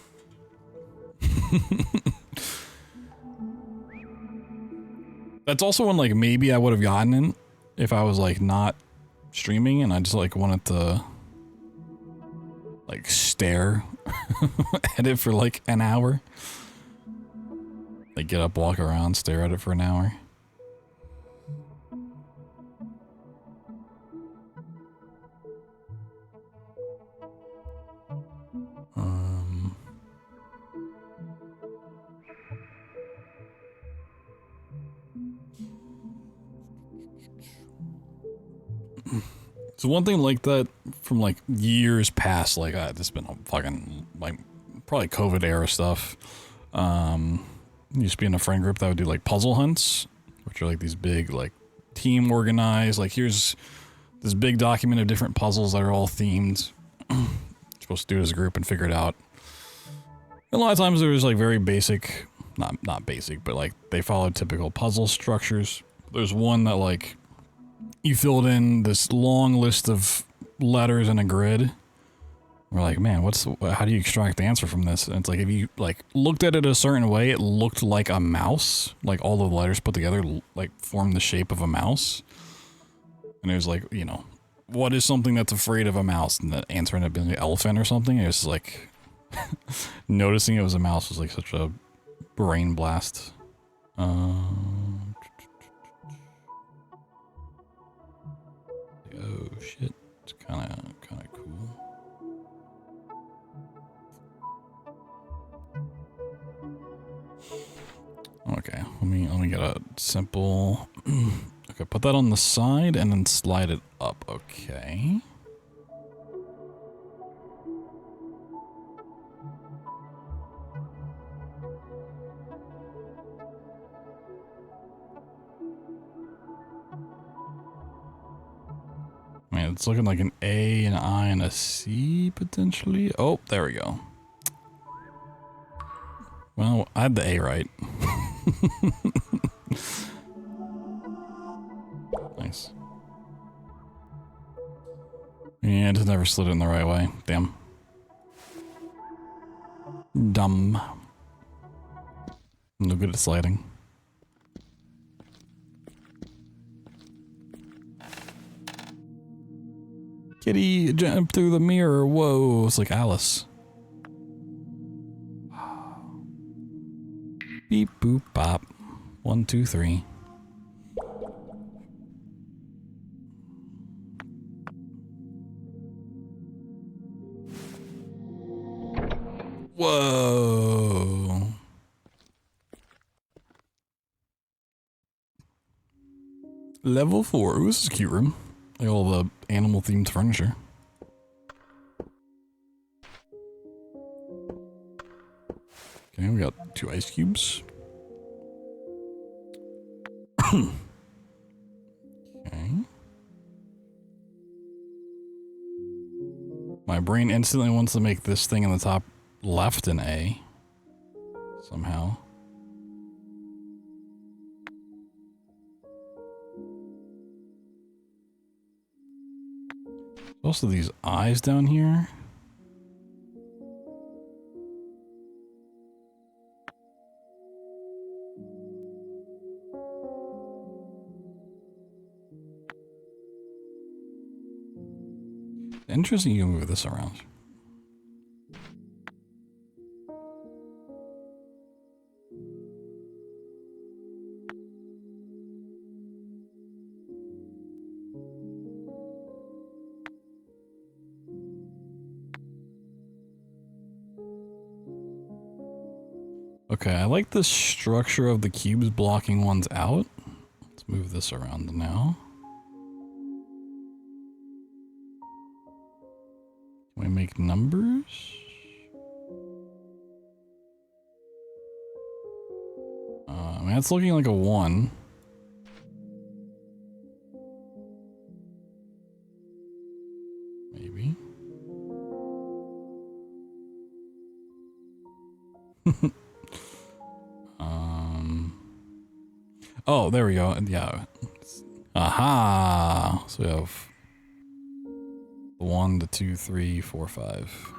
That's also when like maybe I would have gotten it if I was like not streaming and I just like wanted to like stare at it for like an hour. Like get up, walk around, stare at it for an hour. So one thing like that from like years past, like this has been a fucking like probably COVID era stuff. Used to be in a friend group that would do like puzzle hunts, structure, like these big, like, team organized, like here's this big document of different puzzles that are all themed. You're supposed to do it as a group and figure it out. A lot of times there's like very basic, not basic, but like they follow typical puzzle structures. There's one that like you filled in this long list of letters in a grid. We're like, man, how do you extract the answer from this? And it's like if you like looked at it a certain way, it looked like a mouse. Like all the letters put together like formed the shape of a mouse. And it was like, you know, what is something that's afraid of a mouse? And the answer ended up being an elephant or something. It was like noticing it was a mouse was like such a brain blast. Oh shit! It's kind of cool. Okay, let me get a simple. Okay, put that on the side and then slide it up. Okay. Man, it's looking like an A, an I, and a C, potentially. Oh, there we go. Well, I had the A right. Nice. Yeah, I just never slid it in the right way. Damn. Dumb. No good at sliding. Kitty, jump through the mirror. Whoa, it's like Alice. Beep, boop, bop. 1, 2, 3. Whoa. Level 4. Ooh, this is a cute room. Like all the animal themed furniture. Okay, we got 2 ice cubes. Okay. My brain instantly wants to make this thing in the top left an A. Somehow. Also these eyes down here. Interesting you can move this around. Okay, I like the structure of the cubes blocking ones out. Let's move this around now. Can we make numbers? I mean, it's looking like a 1. Maybe. Oh, there we go. Yeah. Aha! So we have 1 to 2, 3, 4, 5.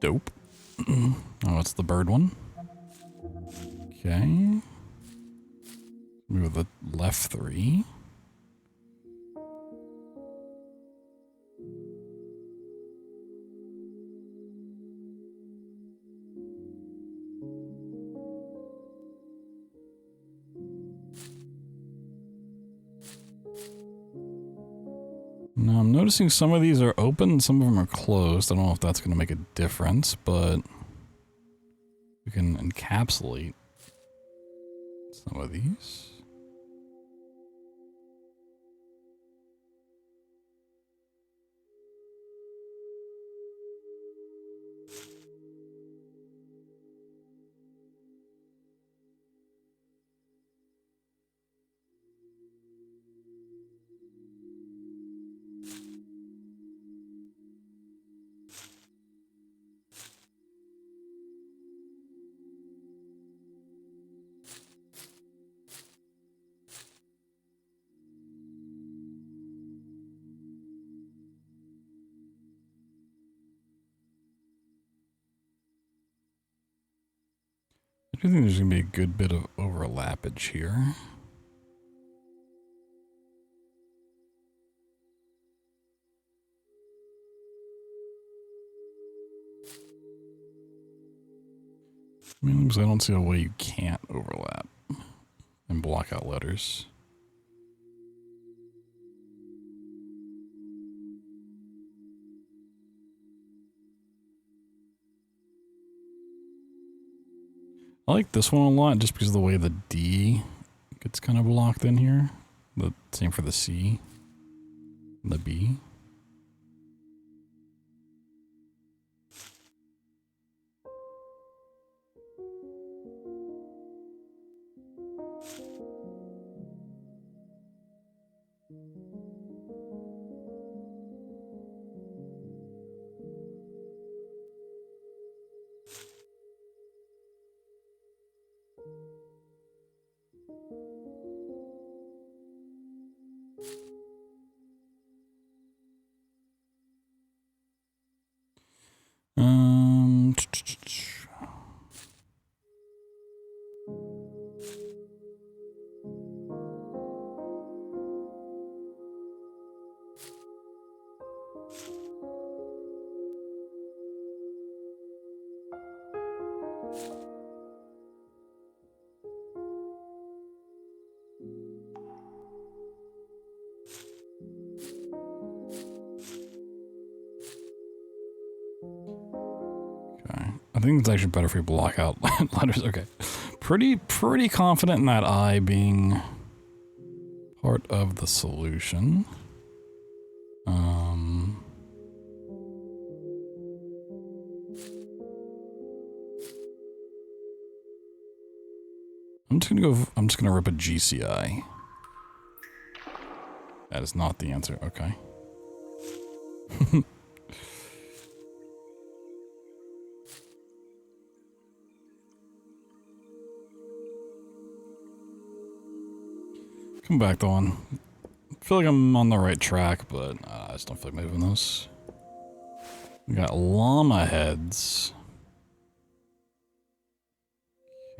Dope. Oh, it's the bird one. Okay. Move the left 3. Now I'm noticing some of these are open, some of them are closed. I don't know if that's going to make a difference, but we can encapsulate some of these. I do think there's going to be a good bit of overlappage here. I mean, because I don't see a way you can't overlap and block out letters. I like this one a lot just because of the way the D gets kind of blocked in here. The same for the C and the B. Um, okay. I think it's actually better if we block out letters. Okay. Pretty confident in that I being part of the solution. I'm just gonna rip a GCI. That is not the answer. Okay. Come back to one. I feel like I'm on the right track, but I just don't feel like moving those. We got llama heads.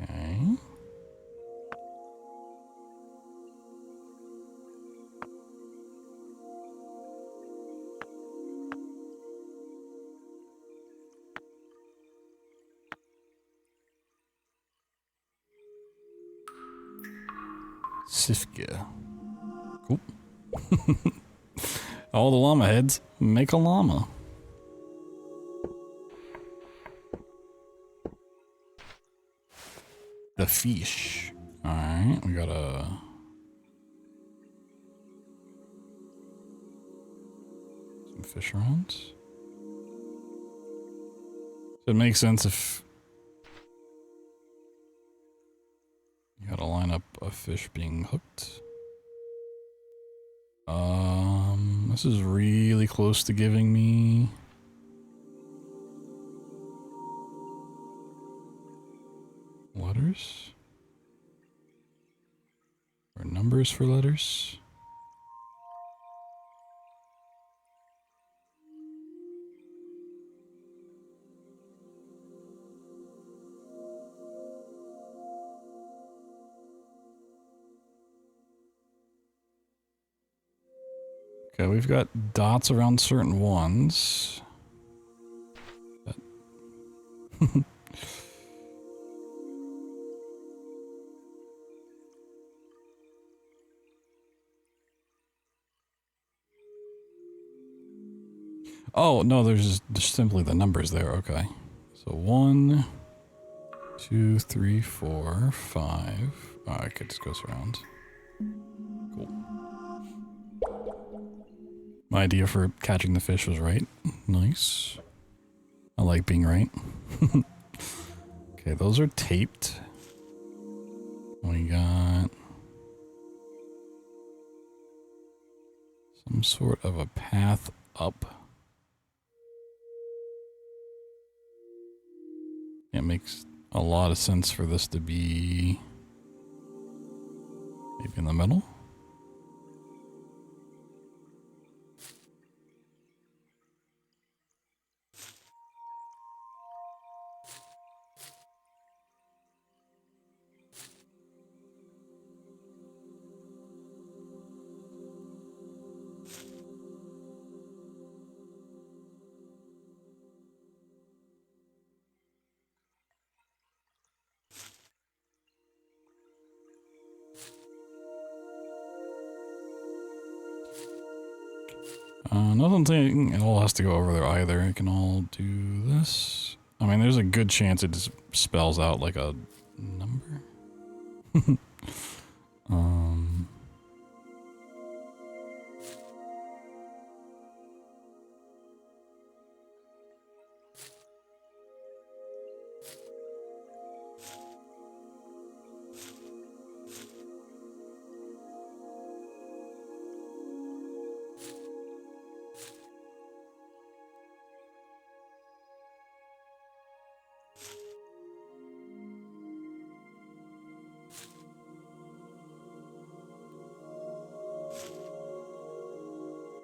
Okay. Sifka. Cool. All the llama heads make a llama. The fish. Alright, we got some fish around. So it makes sense if you gotta line up a fish being hooked. This is really close to giving me letters or numbers for letters. Okay, we've got dots around certain ones. But oh, no, there's just simply the numbers there. Okay. So 1, 2, 3, 4, 5. Oh, okay, it just goes around. Cool. My idea for catching the fish was right. Nice. I like being right. Okay, those are taped. We got some sort of a path up. It makes a lot of sense for this to be maybe in the middle. Nothing saying it all has to go over there either. It can all do this. I mean, there's a good chance it just spells out like a number. um...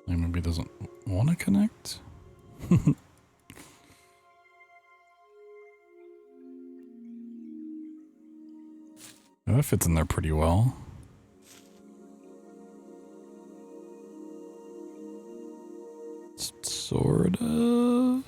Maybe it doesn't want to connect. Yeah, that fits in there pretty well. Sort of.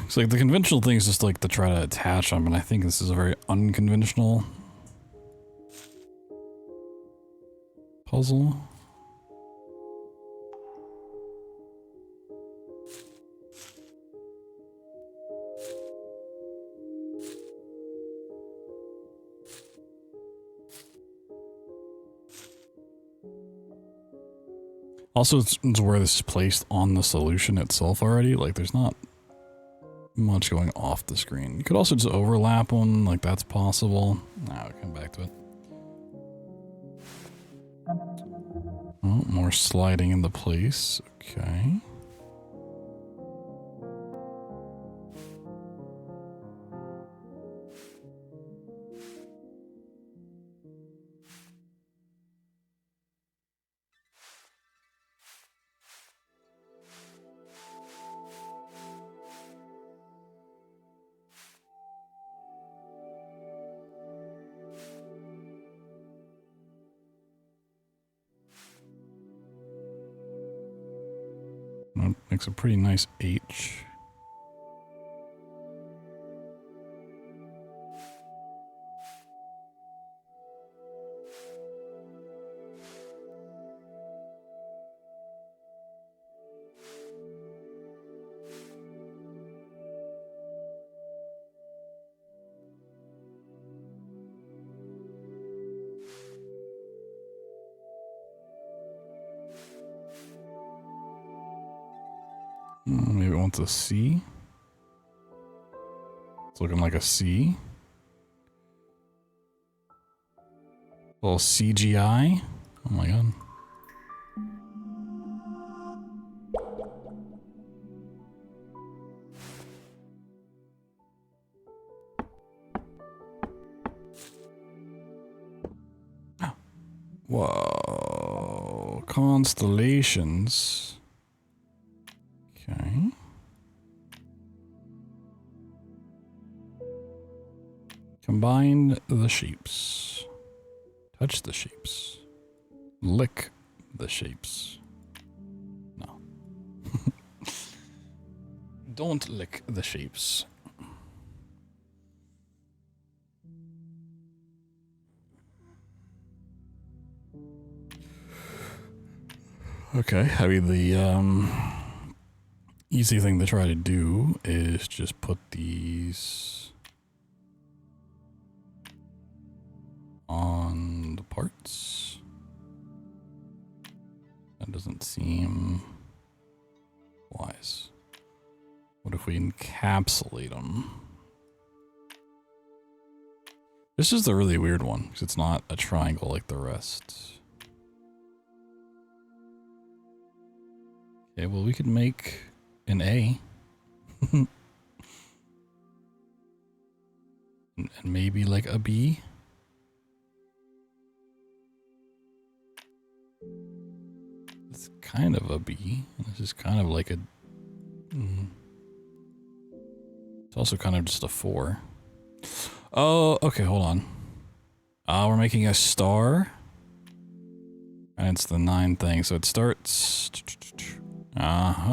It's like the conventional thing is just like to try to attach them, and I think this is a very unconventional puzzle. Also, it's where this is placed on the solution itself already. Like, there's not much going off the screen. You could also just overlap one, like that's possible. Now we'll come back to it. Oh, more sliding into place. Okay. That makes a pretty nice H. Maybe it wants a C. It's looking like a C. A little CGI. Oh my god. Whoa. Constellations. Okay. Combine the shapes. Touch the shapes. Lick the shapes. No. Don't lick the shapes. Okay, I mean the easy thing to try to do is just put these on the parts. That doesn't seem wise. What if we encapsulate them? This is the really weird one because it's not a triangle like the rest. Okay, well we could make an A. And maybe like a B. It's kind of a B. This is kind of like a... It's also kind of just a 4. Oh, okay, hold on. We're making a star. And it's the 9 thing, so it starts... Uh-huh.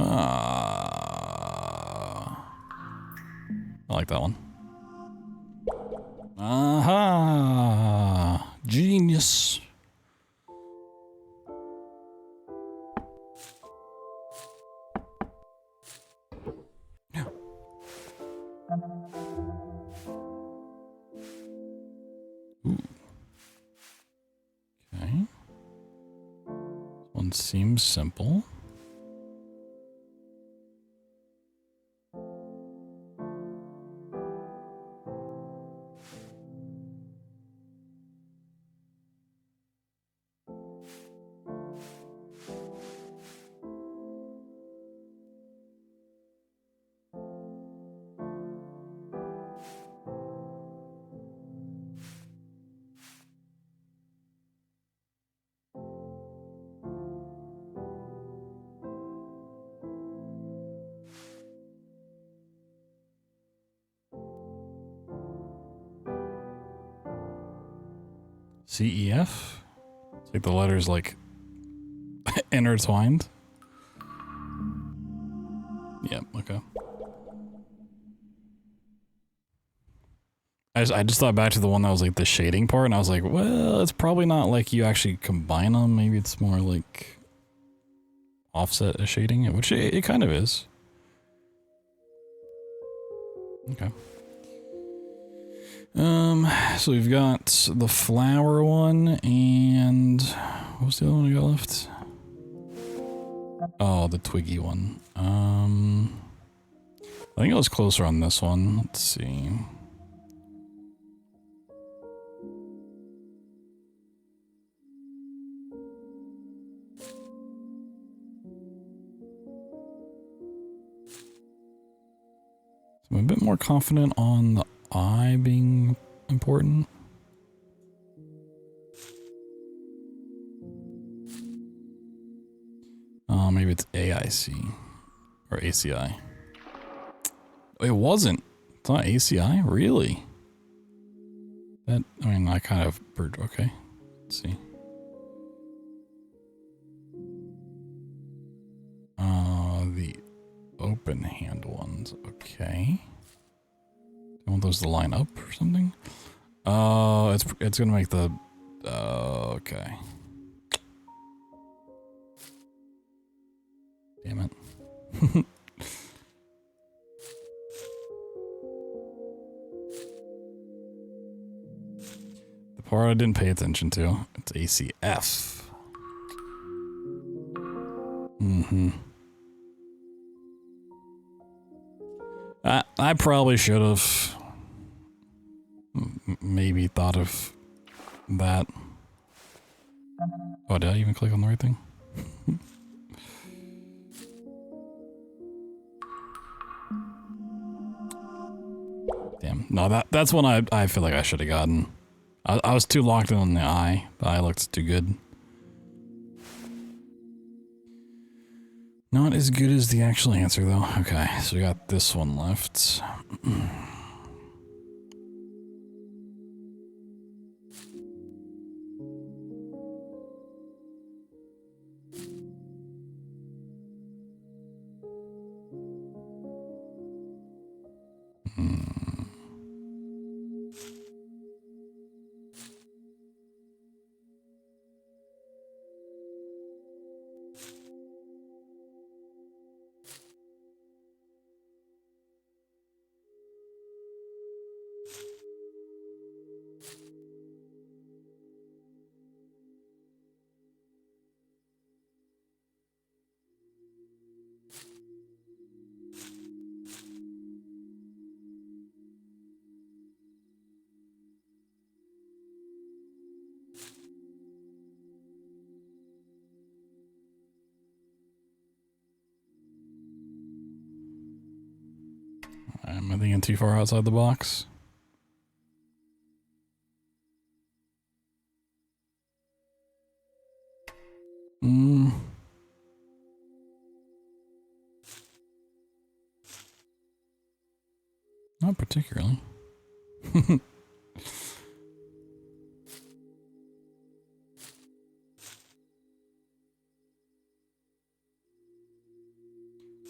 I like that one. Aha! Genius. Yeah. Ooh. Okay. This one seems simple. CEF? It's like the letters like intertwined. Yep, okay. I just thought back to the one that was like the shading part, and I was like, well, it's probably not like you actually combine them. Maybe it's more like offset a shading, which it kind of is. Okay. So we've got the flower one, and what was the other one we got left? Oh, the twiggy one. I think I was closer on this one. Let's see. I'm a bit more confident on the I being important. Maybe it's AIC or ACI. It wasn't. It's not ACI, really? That, I mean, I kind of, okay. Let's see. The open hand ones, okay. I want those to line up or something? It's gonna make the, okay. Damn it. The part I didn't pay attention to, it's ACF. Mm-hmm. I probably should have maybe thought of that. Oh, did I even click on the right thing? Damn. No, that's one I feel like I should have gotten. I was too locked in on the eye. The eye looked too good. Not as good as the actual answer, though. Okay, so we got this one left. Am I thinking too far outside the box? Not particularly.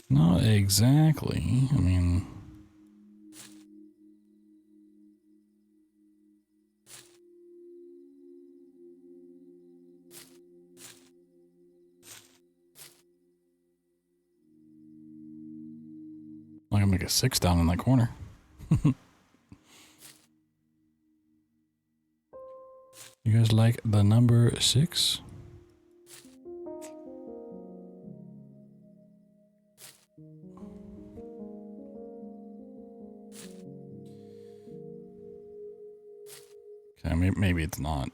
Not exactly. I mean... I'm gonna make a 6 down in that corner. You guys like the number 6? Okay, maybe it's not.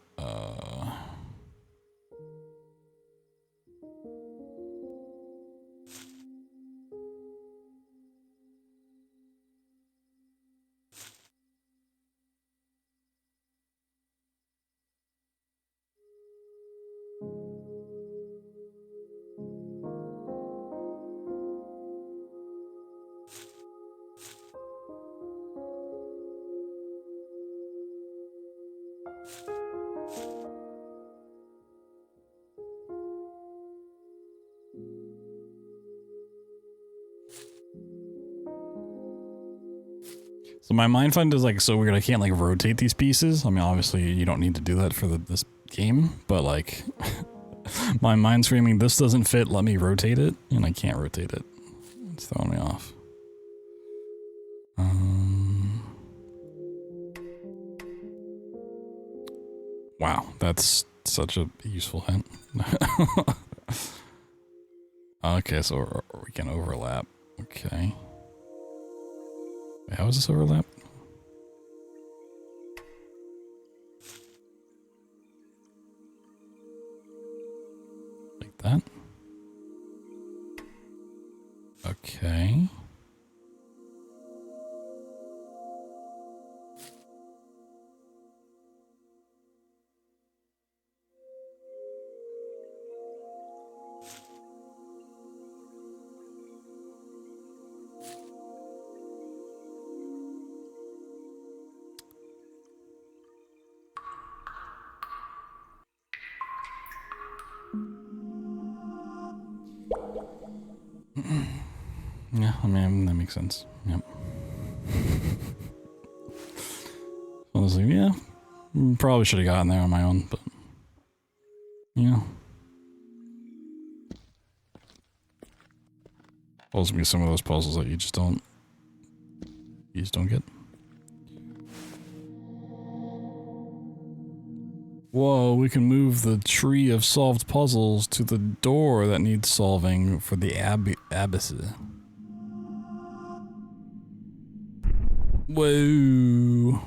So my mind fund is like so weird. I can't like rotate these pieces. I mean, obviously you don't need to do that for this game, but like my mind's screaming, this doesn't fit, let me rotate it, and I can't rotate it. It's throwing me off. Wow, that's such a useful hint. Okay, so we can overlap. Okay. Wait, how is this overlap? Like that? Okay. Yeah, I mean, that makes sense. Yep. Honestly, yeah. Probably should have gotten there on my own, but... Yeah. Those will be some of those puzzles that you just don't get. Whoa, we can move the tree of solved puzzles to the door that needs solving for the abyss. Whoa.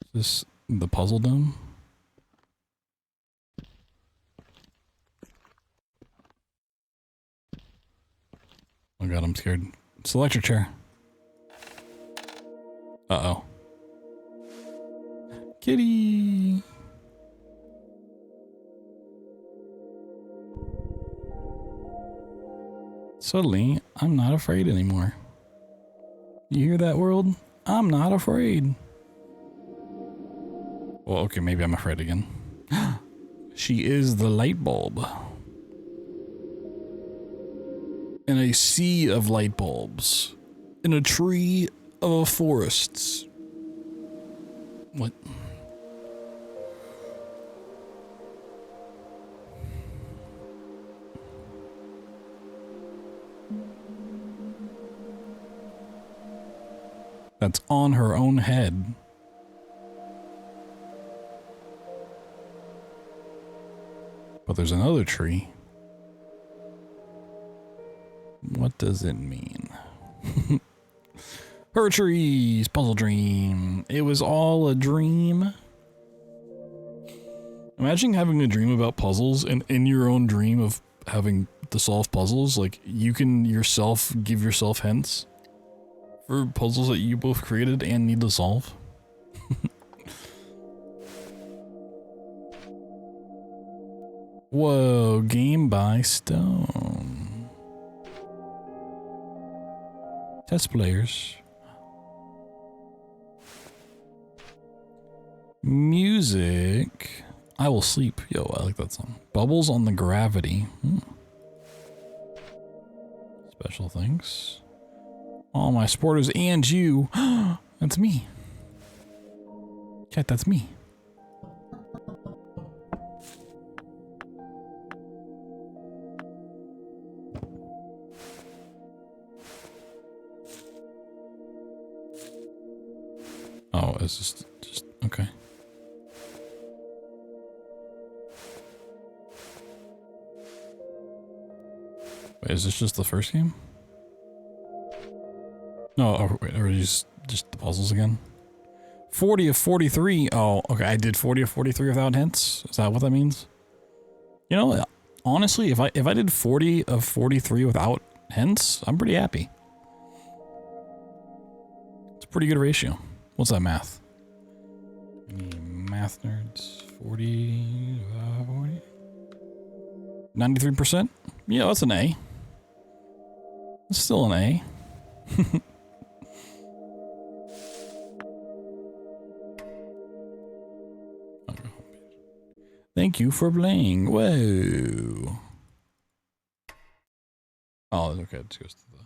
Is this the puzzle dome? Oh god, I'm scared. It's the electric chair. Uh-oh. Kitty! Suddenly, I'm not afraid anymore. You hear that, world? I'm not afraid. Well, okay, maybe I'm afraid again. She is the light bulb. In a sea of light bulbs. In a tree of forests. What? That's on her own head. But there's another tree. What does it mean? Her trees, puzzle dream. It was all a dream. Imagine having a dream about puzzles, and in your own dream of having to solve puzzles, like you can yourself give yourself hints for puzzles that you both created and need to solve. Whoa, game by Stone. Test players. Music. I Will Sleep. Yo, I like that song. Bubbles on the Gravity. Special things. All my supporters and you. That's me. Chat, that's me. Oh, it's just okay. Wait, is this just the first game? No, or just the puzzles again? 40 of 43. Oh, okay. I did 40 of 43 without hints. Is that what that means? You know, honestly, if I did 40 of 43 without hints, I'm pretty happy. It's a pretty good ratio. What's that math? Any math nerds? 40, 40? 93%? Yeah, that's an A. It's still an A. Thank you for playing. Whoa. Oh, okay. It just goes to the...